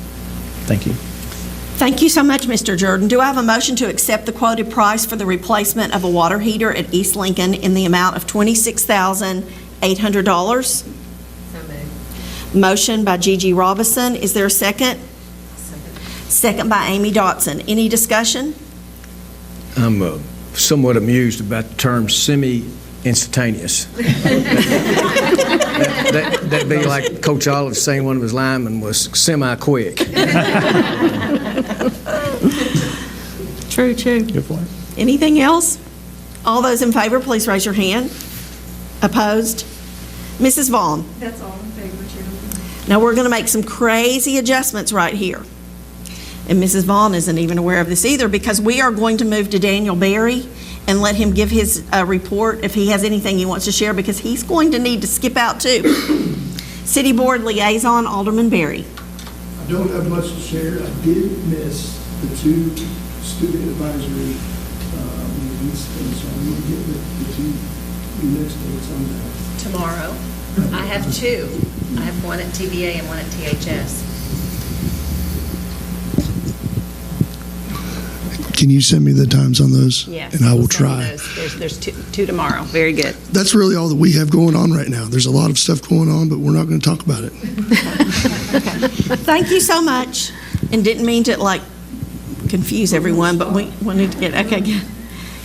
Thank you. Thank you so much, Mr. Jordan. Do I have a motion to accept the quoted price for the replacement of a water heater at East Lincoln in the amount of $26,800? So moved. Motion by Gigi Robinson. Is there a second? Second by Amy Dotson. Any discussion? I'm somewhat amused about the term semi-instantaneous. That'd be like Coach Olive saying one of his linemen was semi-quick. True. Good point. Anything else? All those in favor, please raise your hand. Opposed? Mrs. Vaughn. That's all in favor, Chairman. Now we're going to make some crazy adjustments right here. And Mrs. Vaughn isn't even aware of this either, because we are going to move to Daniel Berry and let him give his report if he has anything he wants to share, because he's going to need to skip out too. City Board Liaison, Alderman Berry. I don't have much to share. I did miss the 2 student advisory meetings, and so I'm going to get with you next dates on that. Tomorrow, I have two. I have one at TBA and one at THS. Can you send me the times on those? Yes. And I will we'll send you try. those. There's two tomorrow. Very good. That's really all that we have going on right now. There's a lot of stuff going on, but we're not going to talk about it. Thank you so much. And didn't mean to confuse everyone, but we need to get, okay,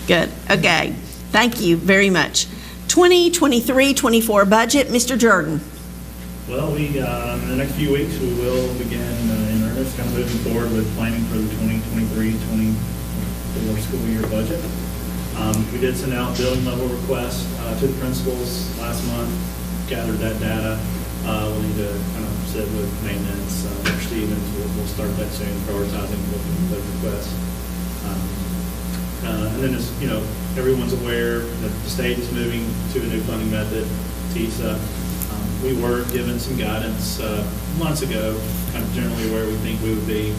good. Okay. Thank you very much. 2023-24 budget, Mr. Jordan. Well, in the next few weeks, we will begin in earnest, kind of moving forward with planning for the 2023-24 school year budget. We did send out building level requests to the principals last month, gathered that data. We'll need to kind of sit with maintenance. Dr. Stevens, we'll start that soon, prioritizing those requests. And then, as you know, everyone's aware that the state is moving to a new funding method, TISA. We were given some guidance months ago, kind of generally where we think we would be.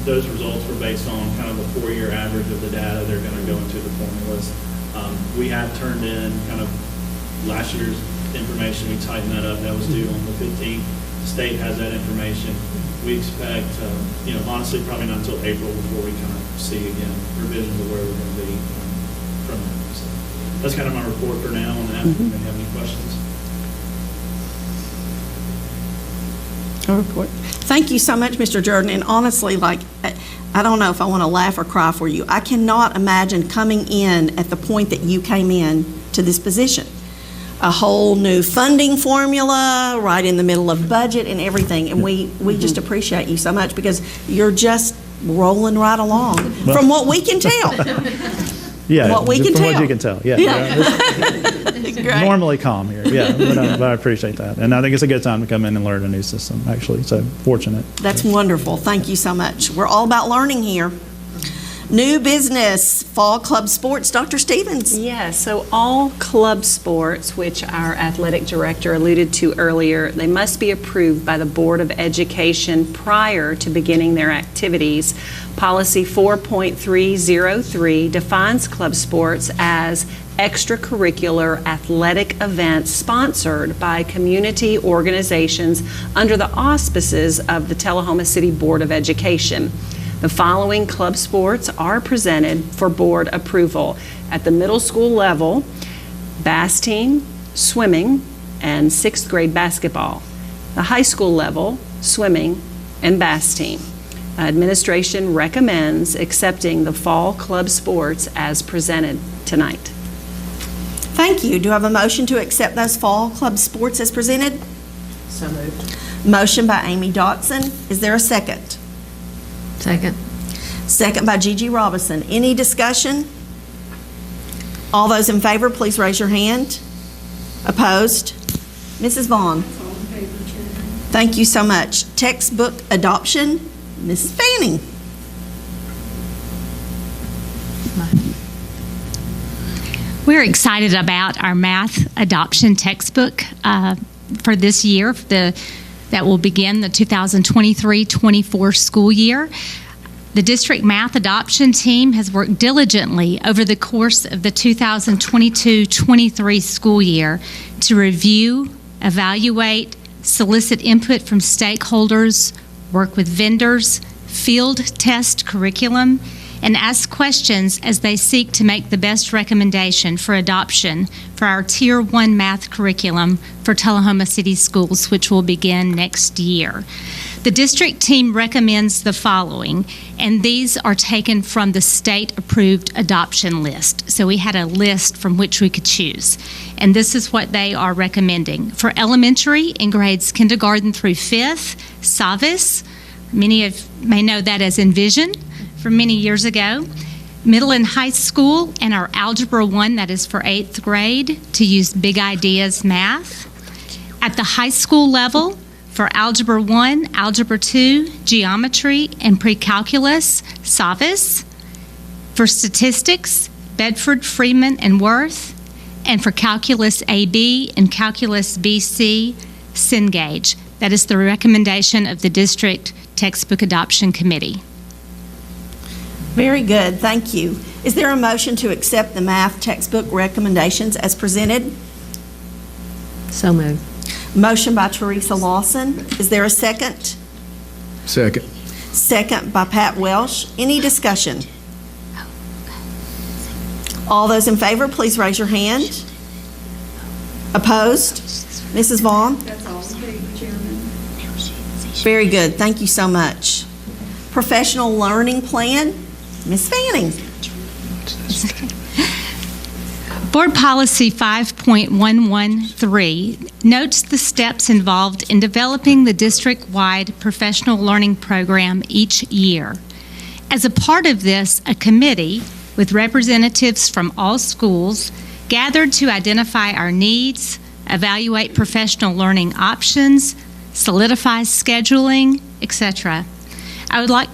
Those results were based on kind of a 4-year average of the data. They're going to go into the formulas. We have turned in kind of last year's information. We tightened that up. That was due on the 15th. The state has that information. We expect, honestly, probably not until April before we kind of see again revisions of where we're going to be from that. So that's kind of my report for now on that. If you have any questions. Report. Thank you so much, Mr. Jordan. And honestly, I don't know if I want to laugh or cry for you. I cannot imagine coming in at the point that you came in to this position. A whole new funding formula right in the middle of budget and everything. And we just appreciate you so much because you're just rolling right along from what we can tell. Yeah, what we can from tell. what you can tell. Normally calm here, but I appreciate that. And I think it's a good time to come in and learn a new system, actually, so fortunate. That's wonderful. Thank you so much. We're all about learning here. New business, fall club sports. Dr. Stevens. Yes, so all club sports, which our athletic director alluded to earlier, they must be approved by the Board of Education prior to beginning their activities. Policy 4.303 defines club sports as extracurricular athletic events sponsored by community organizations under the auspices of the Tullahoma City Board of Education. The following club sports are presented for board approval. At the middle school level, bass team, swimming, and 6th grade basketball. The high school level, swimming, and bass team. Administration recommends accepting the fall club sports as presented tonight. Thank you. Do I have a motion to accept those fall club sports as presented? So moved. Motion by Amy Dotson. Is there a second? Second. Second by Gigi Robinson. Any discussion? All those in favor, please raise your hand. Opposed? Mrs. Vaughn. Thank you so much. Textbook adoption, Ms. Fanning. We're excited about our math adoption textbook for this year that will begin the 2023-24 school year. The district math adoption team has worked diligently over the course of the 2022-23 school year to review, evaluate, solicit input from stakeholders, work with vendors, field test curriculum, and ask questions as they seek to make the best recommendation for adoption for our Tier 1 math curriculum for Tullahoma City Schools, which will begin next year. The district team recommends the following, and these are taken from the state-approved adoption list. So we had a list from which we could choose, and this is what they are recommending. For elementary, in grades kindergarten through 5th, SAVIS, many of you may know that as Envision, from many years ago. Middle and high school, and our Algebra 1, that is for 8th grade, to use Big Ideas Math. At the high school level, for Algebra 1, Algebra 2, Geometry, and Pre-Calculus, SAVIS. For statistics, Bedford, Freeman, and Worth. And for Calculus AB and Calculus BC, Cengage. That is the recommendation of the District Textbook Adoption Committee. Very good. Thank you. Is there a motion to accept the math textbook recommendations as presented? So moved. Motion by Teresa Lawson. Is there a second? Second. Second by Pat Welsh. Any discussion? All those in favor, please raise your hand. Opposed? Mrs. Vaughn? That's all. Thank you, Chairman. Very good. Thank you so much. Professional Learning Plan, Ms. Fanning. Board Policy 5.113 notes the steps involved in developing the district-wide professional learning program each year. As a part of this, a committee with representatives from all schools gathered to identify our needs, evaluate professional learning options, solidify scheduling, etc. I would like,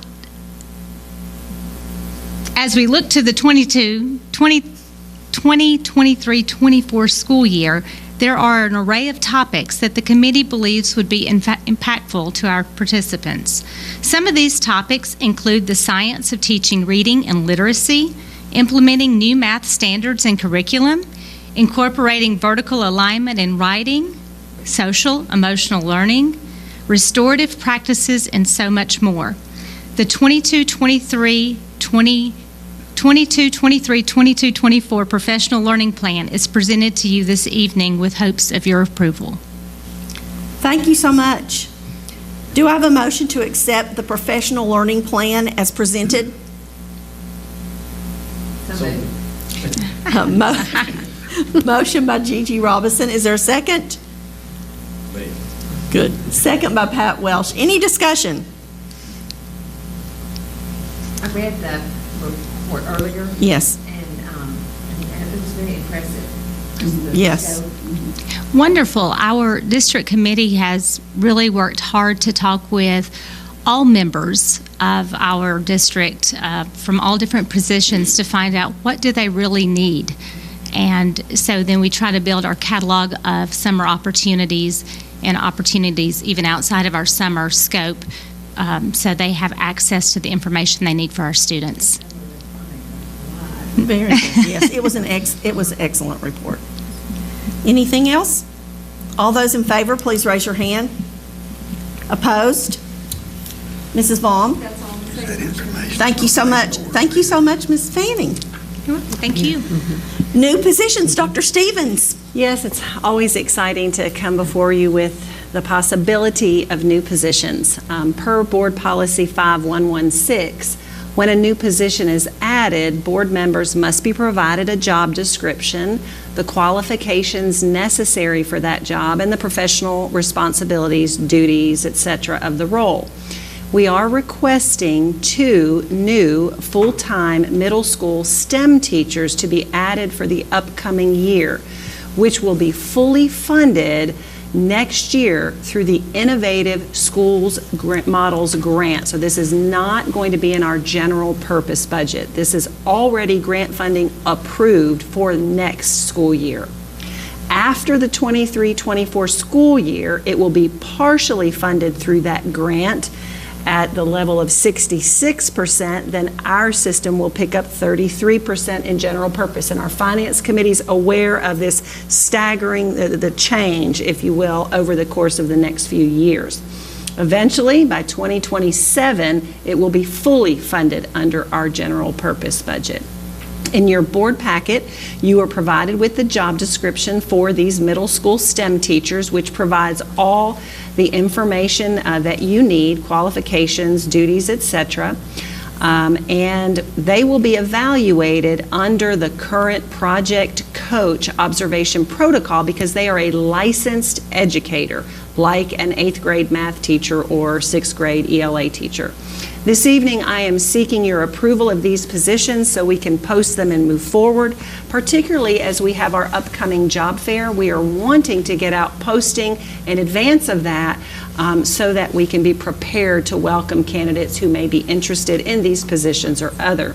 as we look to the 2023-24 school year, there are an array of topics that the committee believes would be impactful to our participants. Some of these topics include the science of teaching reading and literacy, implementing new math standards and curriculum, incorporating vertical alignment in writing, social, emotional learning, restorative practices, and so much more. The 22-24 Professional Learning Plan is presented to you this evening with hopes of your approval. Thank you so much. Do I have a motion to accept the Professional Learning Plan as presented? Motion by Gigi Robinson. Is there a second? Good. Second by Pat Welsh. Any discussion? I read the report earlier. Yes. And it was very impressive. Yes. Wonderful. Our district committee has really worked hard to talk with all members of our district from all different positions to find out what do they really need. And so then we try to build our catalog of summer opportunities and opportunities even outside of our summer scope so they have access to the information they need for our students. Very good. Yes, it was an excellent report. Anything else? All those in favor, please raise your hand. Opposed? Mrs. Vaughn? That's all. Thank you so much. Thank you so much, Ms. Fanning. Thank you. New positions, Dr. Stevens. Yes, it's always exciting to come before you with the possibility of new positions. Per Board Policy 5116, when a new position is added, board members must be provided a job description, the qualifications necessary for that job, and the professional responsibilities, duties, etc. of the role. We are requesting 2 new full-time middle school STEM teachers to be added for the upcoming year, which will be fully funded next year through the Innovative Schools Models Grant. So this is not going to be in our general purpose budget. This is already grant funding approved for next school year. After the 23-24 school year, it will be partially funded through that grant at the level of 66%, then our system will pick up 33% in general purpose. And our finance committee is aware of this staggering, the change, if you will, over the course of the next few years. Eventually, by 2027, it will be fully funded under our general purpose budget. In your board packet, you are provided with the job description for these middle school STEM teachers, which provides all the information that you need, qualifications, duties, etc. And they will be evaluated under the current Project Coach observation protocol because they are a licensed educator, like an 8th grade math teacher or 6th grade ELA teacher. This evening, I am seeking your approval of these positions so we can post them and move forward, particularly as we have our upcoming job fair. We are wanting to get out posting in advance of that so that we can be prepared to welcome candidates who may be interested in these positions or other.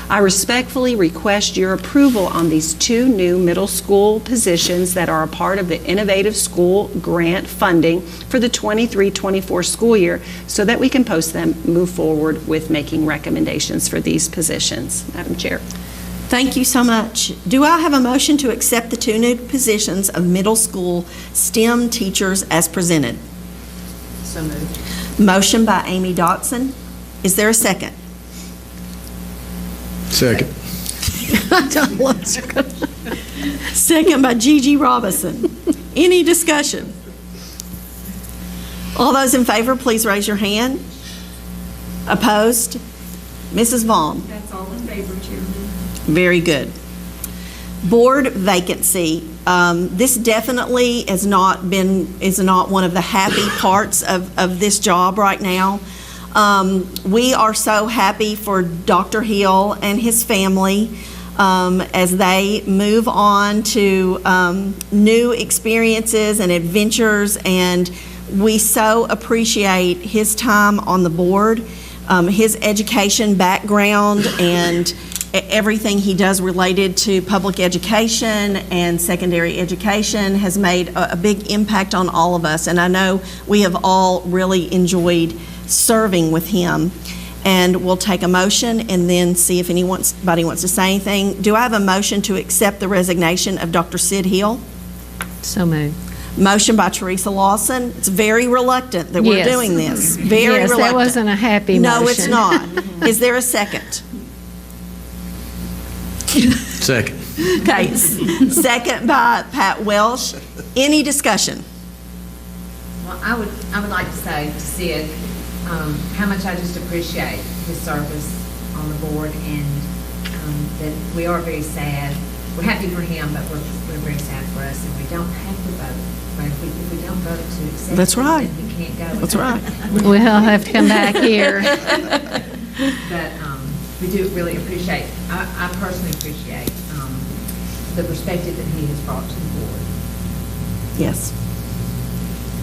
I respectfully request your approval on these 2 new middle school positions that are a part of the Innovative School Grant funding for the 23-24 school year so that we can post them, move forward with making recommendations for these positions. Madam Chair. Thank you so much. Do I have a motion to accept the 2 new positions of middle school STEM teachers as presented? So moved. Motion by Amy Dotson. Is there a second? Second. Second by Gigi Robinson. Any discussion? All those in favor, please raise your hand. Opposed? Mrs. Vaughn. That's all in favor, Chairman. Very good. Board vacancy. This definitely is not one of the happy parts of this job right now. We are so happy for Dr. Hill and his family as they move on to new experiences and adventures, and we so appreciate his time on the board, his education background, and everything he does related to public education and secondary education has made a big impact on all of us, and I know we have all really enjoyed serving with him. And we'll take a motion and then see if anybody wants to say anything. Do I have a motion to accept the resignation of Dr. Sid Hill? So moved. Motion by Teresa Lawson. It's very reluctant that we're Yes. doing this. Very Yes, reluctant. that wasn't a happy No, it's motion. not. Is there a second? Second. Okay, second by Pat Welsh. Any discussion? Well, I would like to say to Sid, how much I just appreciate his service on the board, and that we are very sad. We're happy for him, but we're very sad for us, and we don't have to vote. But if we don't vote to accept That's him, right. then he can't go. That's right. We'll have to come back here. But we do really appreciate, I personally appreciate the perspective that he has brought to the board. Yes.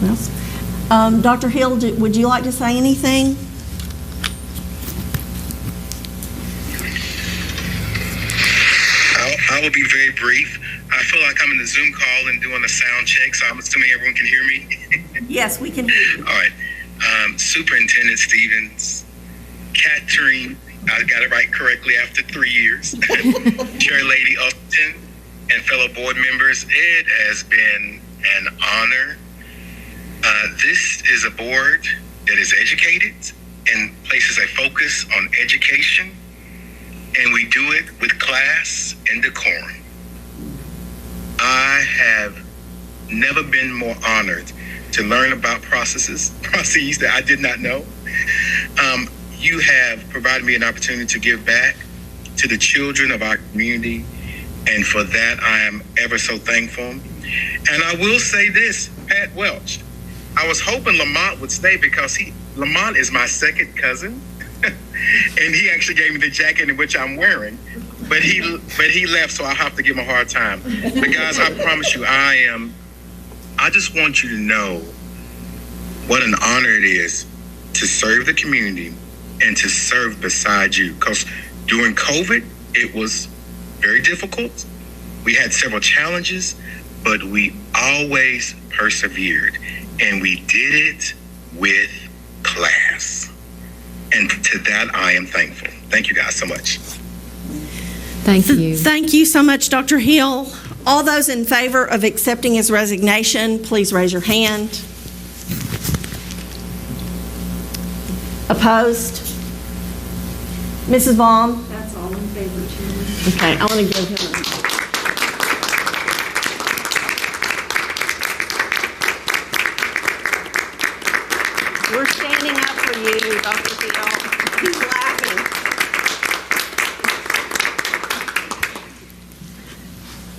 Yes. Dr. Hill, would you like to say anything? I will be very brief. I feel like I'm in the Zoom call and doing a sound check, so I'm assuming everyone can hear me. Yes, we can hear you. All right. Superintendent Stevens, Catherine, I got it right correctly after 3 years, Chair Lady Upton, and fellow board members, it has been an honor. This is a board that is educated and places a focus on education, and we do it with class and decorum. I have never been more honored to learn about processes that I did not know. You have provided me an opportunity to give back to the children of our community, and for that I am ever so thankful. And I will say this, Pat Welch, I was hoping Lamont would stay because Lamont is my second cousin, and he actually gave me the jacket in which I'm wearing. But he left, so I'll have to give him a hard time. But guys, I promise you, I just want you to know what an honor it is to serve the community and to serve beside you. Because during COVID, it was very difficult. We had several challenges, but we always persevered, and we did it with class. And to that, I am thankful. Thank you guys so much. Thank you. Thank you so much, Dr. Hill. All those in favor of accepting his resignation, please raise your hand. Opposed? Mrs. Vaughn? That's all in favor, Chairman. Okay, I want to give him a... We're standing up for you, Dr. Hill. He's laughing.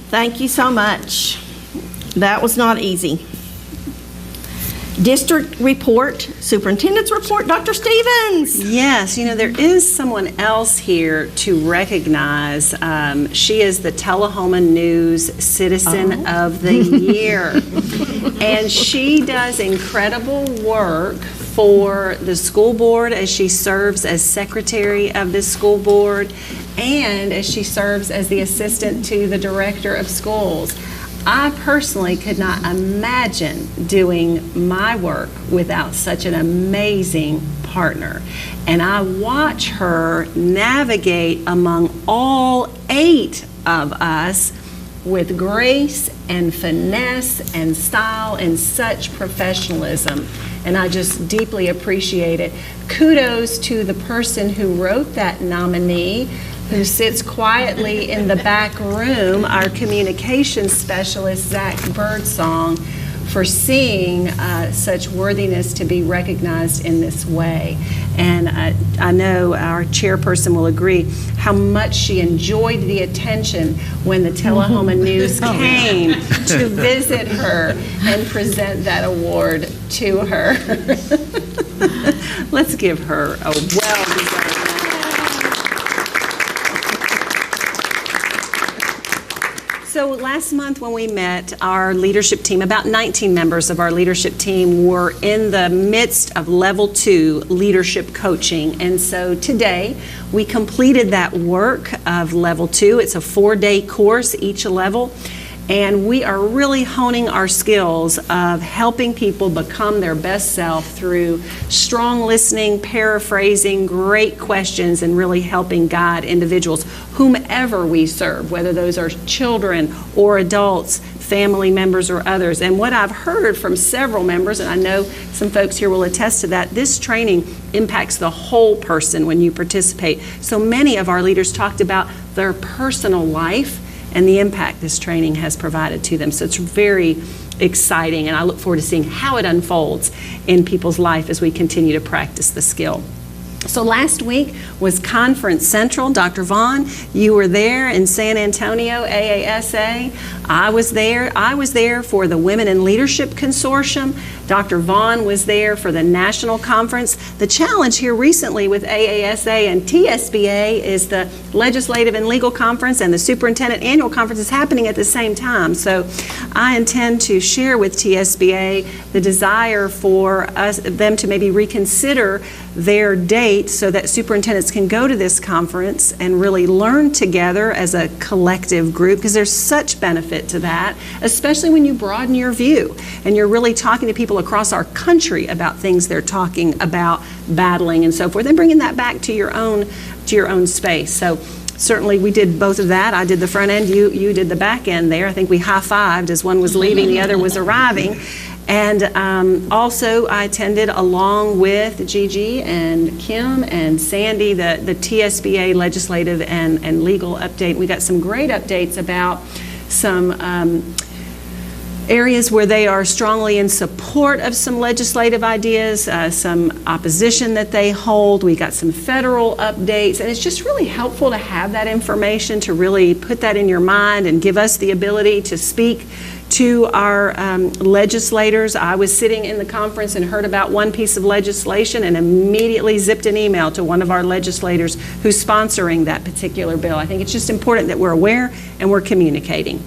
Thank you so much. That was not easy. District report, superintendent's report, Dr. Stevens. Yes, there is someone else here to recognize. She is the Tullahoma News Citizen of the Year. And she does incredible work for the school board as she serves as secretary of the school board and as she serves as the assistant to the director of schools. I personally could not imagine doing my work without such an amazing partner. And I watch her navigate among all 8 of us with grace and finesse and style and such professionalism. And I just deeply appreciate it. Kudos to the person who wrote that nominee, who sits quietly in the back room, our communications specialist, Zach Birdsong, for seeing such worthiness to be recognized in this way. And I know our chairperson will agree how much she enjoyed the attention when the Tullahoma News came to visit her and present that award to her. Let's give her a well-deserved. So last month when we met, our leadership team, about 19 members of our leadership team were in the midst of level 2 leadership coaching. And so today we completed that work of level 2. It's a 4-day course, each level. And we are really honing our skills of helping people become their best self through strong listening, paraphrasing, great questions, and really helping guide individuals, whomever we serve, whether those are children or adults, family members or others. And what I've heard from several members, and I know some folks here will attest to that, this training impacts the whole person when you participate. So many of our leaders talked about their personal life and the impact this training has provided to them. So it's very exciting, and I look forward to seeing how it unfolds in people's life as we continue to practice the skill. So last week was Conference Central. Dr. Vaughn, you were there in San Antonio, AASA. I was there for the Women in Leadership Consortium. Dr. Vaughn was there for the national conference. The challenge here recently with AASA and TSBA is the Legislative and Legal Conference and the Superintendent Annual Conference is happening at the same time. So I intend to share with TSBA the desire for them to maybe reconsider their date so that superintendents can go to this conference and really learn together as a collective group, because there's such benefit to that, especially when you broaden your view and you're really talking to people across our country about things they're talking about, battling and so forth, and bringing that back to your own space. So certainly we did both of that. I did the front end, you did the back end there. I think we high-fived as one was leaving, the other was arriving. And also I attended, along with Gigi and Kim and Sandy, the TSBA legislative and legal update. We got some great updates about some areas where they are strongly in support of some legislative ideas, some opposition that they hold. We got some federal updates, and it's just really helpful to have that information, to really put that in your mind and give us the ability to speak to our legislators. I was sitting in the conference and heard about one piece of legislation and immediately zipped an email to one of our legislators who's sponsoring that particular bill. I think it's just important that we're aware and we're communicating.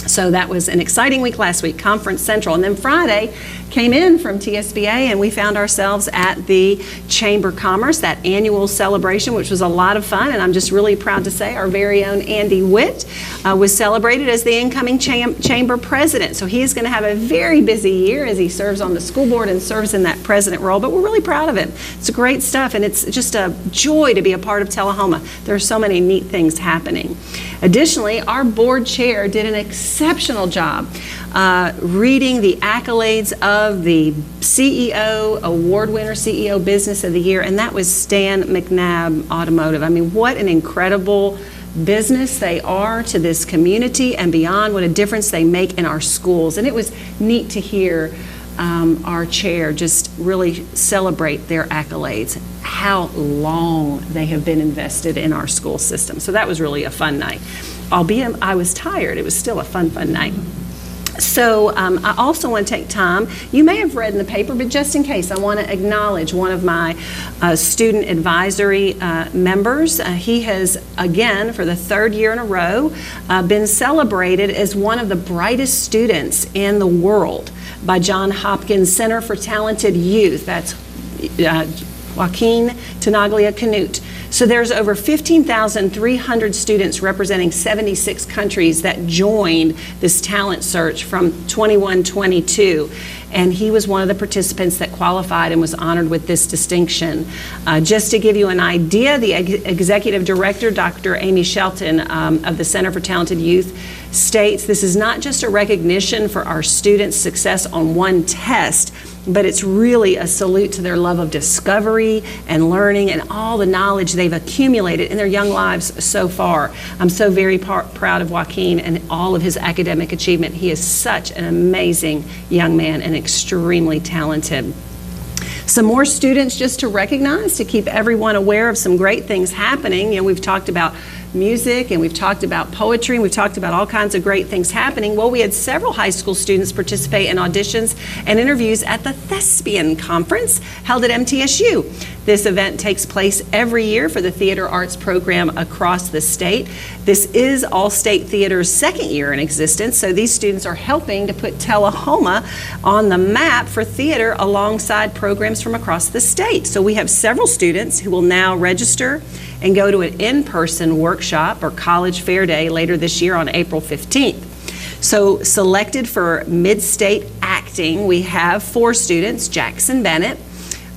So that was an exciting week last week, Conference Central. And then Friday came in from TSBA and we found ourselves at the Chamber of Commerce, that annual celebration, which was a lot of fun. And I'm just really proud to say our very own Andy Witt was celebrated as the incoming Chamber President. So he is going to have a very busy year as he serves on the school board and serves in that president role. But we're really proud of him. It's great stuff, and it's just a joy to be a part of Tullahoma. There are so many neat things happening. Additionally, our board chair did an exceptional job reading the accolades of the CEO, award winner, CEO Business of the Year, and that was Stan McNabb Automotive. I mean, what an incredible business they are to this community and beyond, what a difference they make in our schools. And it was neat to hear our chair just really celebrate their accolades, how long they have been invested in our school system. So that was really a fun night. Albeit I was tired, it was still a fun night. So I also want to take time, you may have read in the paper, but just in case, I want to acknowledge one of my student advisory members. He has, again, for the 3rd year in a row, been celebrated as one of the brightest students in the world by John Hopkins Center for Talented Youth. That's Joaquin Tenaglia Canute. So there's over 15,300 students representing 76 countries that joined this talent search from 21-22. And he was one of the participants that qualified and was honored with this distinction. Just to give you an idea, the executive director, Dr. Amy Shelton of the Center for Talented Youth, states this is not just a recognition for our students' success on one test, but it's really a salute to their love of discovery and learning and all the knowledge they've accumulated in their young lives so far. I'm so very proud of Joaquin and all of his academic achievement. He is such an amazing young man and extremely talented. Some more students just to recognize, to keep everyone aware of some great things happening. You know, we've talked about music and we've talked about poetry and we've talked about all kinds of great things happening. Well, we had several high school students participate in auditions and interviews at the Thespian Conference held at MTSU. This event takes place every year for the theater arts program across the state. This is All State Theater's second year in existence, so these students are helping to put Tullahoma on the map for theater alongside programs from across the state. So we have several students who will now register and go to an in-person workshop or college fair day later this year on April 15th. So selected for mid-state acting, we have 4 students, Jackson Bennett,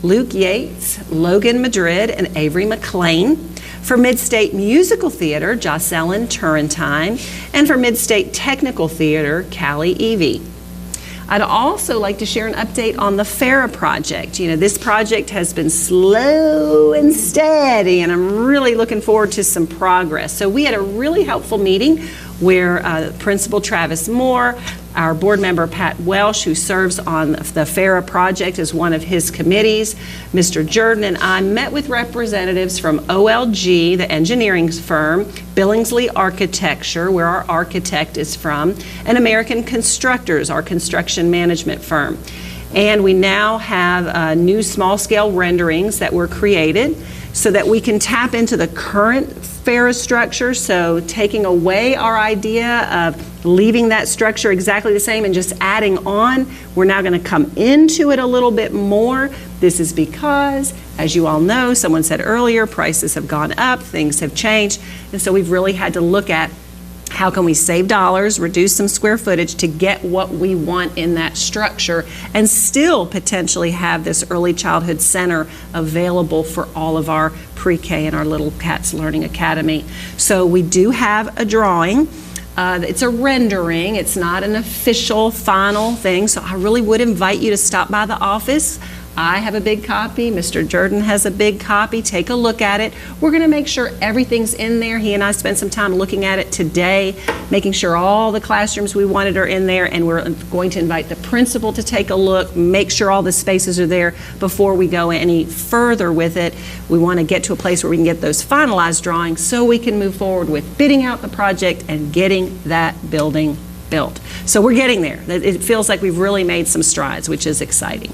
Luke Yates, Logan Madrid, and Avery McLean. For mid-state musical theater, Jocelyn Turrentine, and for mid-state technical theater, Callie Evie. I'd also like to share an update on the FARA project. You know, this project has been slow and steady, and I'm really looking forward to some progress. So we had a really helpful meeting where Principal Travis Moore, our board member Pat Welsh, who serves on the FARA project as one of his committees, Mr. Jordan and I met with representatives from OLG, the engineering firm, Billingsley Architecture, where our architect is from, and American Constructors, our construction management firm. And we now have new small-scale renderings that were created so that we can tap into the current FARA structure, so taking away our idea of leaving that structure exactly the same and just adding on, we're now going to come into it a little bit more. This is because, as you all know, someone said earlier, prices have gone up, things have changed, and so we've really had to look at how can we save dollars, reduce some square footage to get what we want in that structure and still potentially have this early childhood center available for all of our pre-K and our Little Cats Learning Academy. So we do have a drawing. It's a rendering. It's not an official final thing. So I really would invite you to stop by the office. I have a big copy. Mr. Jordan has a big copy. Take a look at it. We're going to make sure everything's in there. He and I spent some time looking at it today, making sure all the classrooms we wanted are in there, and we're going to invite the principal to take a look, make sure all the spaces are there before we go any further with it. We want to get to a place where we can get those finalized drawings so we can move forward with bidding out the project and getting that building built. So we're getting there. It feels like we've really made some strides, which is exciting.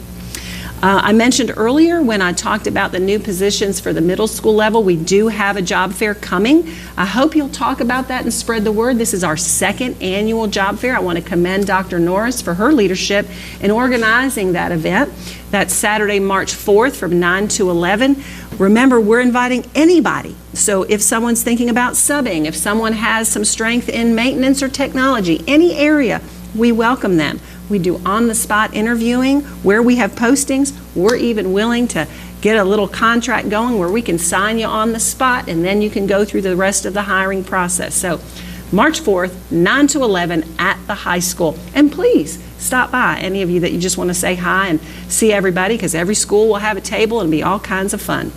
I mentioned earlier when I talked about the new positions for the middle school level, we do have a job fair coming. I hope you'll talk about that and spread the word. This is our second annual job fair. I want to commend Dr. Norris for her leadership in organizing that event. That's Saturday, March 4th from 9 to 11. Remember, we're inviting anybody. So if someone's thinking about subbing, if someone has some strength in maintenance or technology, any area, we welcome them. We do on-the-spot interviewing. Where we have postings, we're even willing to get a little contract going where we can sign you on the spot, and then you can go through the rest of the hiring process. So March 4th, 9 to 11 at the high school. And please stop by, any of you that you just want to say hi and see everybody, because every school will have a table and be all kinds of fun.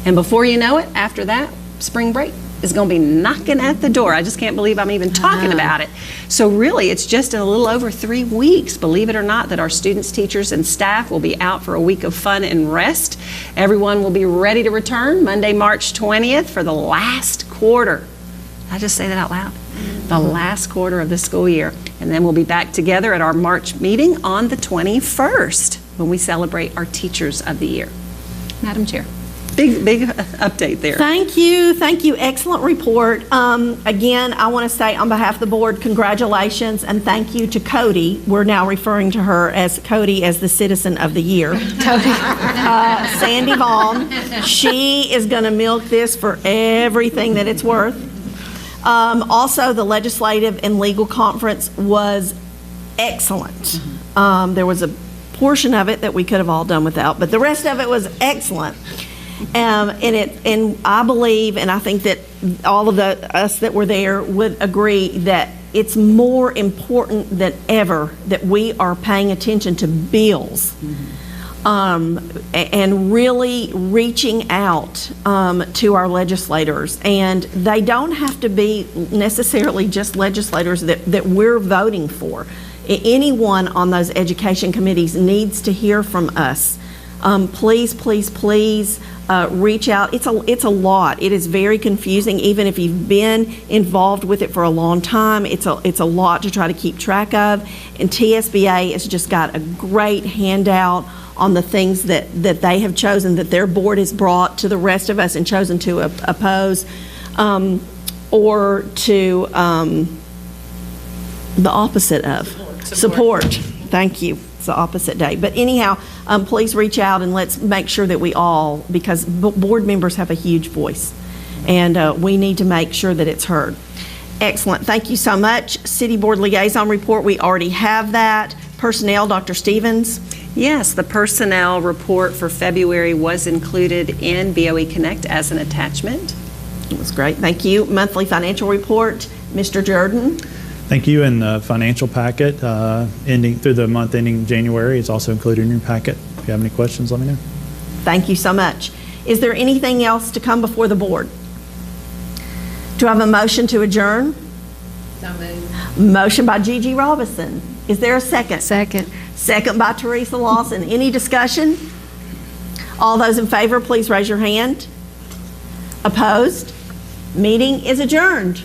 And before you know it, after that, spring break is going to be knocking at the door. I just can't believe I'm even talking about it. So really, it's just in a little over 3 weeks, believe it or not, that our students, teachers, and staff will be out for a week of fun and rest. Everyone will be ready to return Monday, March 20th for the last quarter. Did I just say that out loud? The last quarter of the school year. And then we'll be back together at our March meeting on the 21st when we celebrate our Teachers of the Year. Madam Chair. Big update there. Thank you. Excellent report. Again, I want to say on behalf of the board, congratulations and thank you to Cody. We're now referring to her as Cody as the Citizen of the Year. Sandy Vaughn. She is going to milk this for everything that it's worth. Also, the Legislative and Legal Conference was excellent. There was a portion of it that we could have all done without, but the rest of it was excellent. And I believe, and I think that all of us that were there would agree that it's more important than ever that we are paying attention to bills and really reaching out to our legislators. And they don't have to be necessarily just legislators that we're voting for. Anyone on those education committees needs to hear from us. Please reach out. It's a lot. It is very confusing, even if you've been involved with it for a long time. It's a lot to try to keep track of. And TSBA has just got a great handout on the things that they have chosen, that their board has brought to the rest of us and chosen to oppose or to the opposite of support. Thank you. The opposite day. But anyhow, please reach out and let's make sure that we all, because board members have a huge voice, and we need to make sure that it's heard. Excellent. Thank you so much. City Board Liaison Report, we already have that. Personnel, Dr. Stevens. Yes, the personnel report for February was included in BOE Connect as an attachment. It was great. Thank you. Monthly financial report, Mr. Jordan. Thank you. And the financial packet ending through the month ending January is also included in your packet. If you have any questions, let me know. Thank you so much. Is there anything else to come before the board? Do I have a motion to adjourn? So moved. Motion by Gigi Robinson. Is there a second? Second. Second by Teresa Lawson. Any discussion? All those in favor, please raise your hand. Opposed? Meeting is adjourned.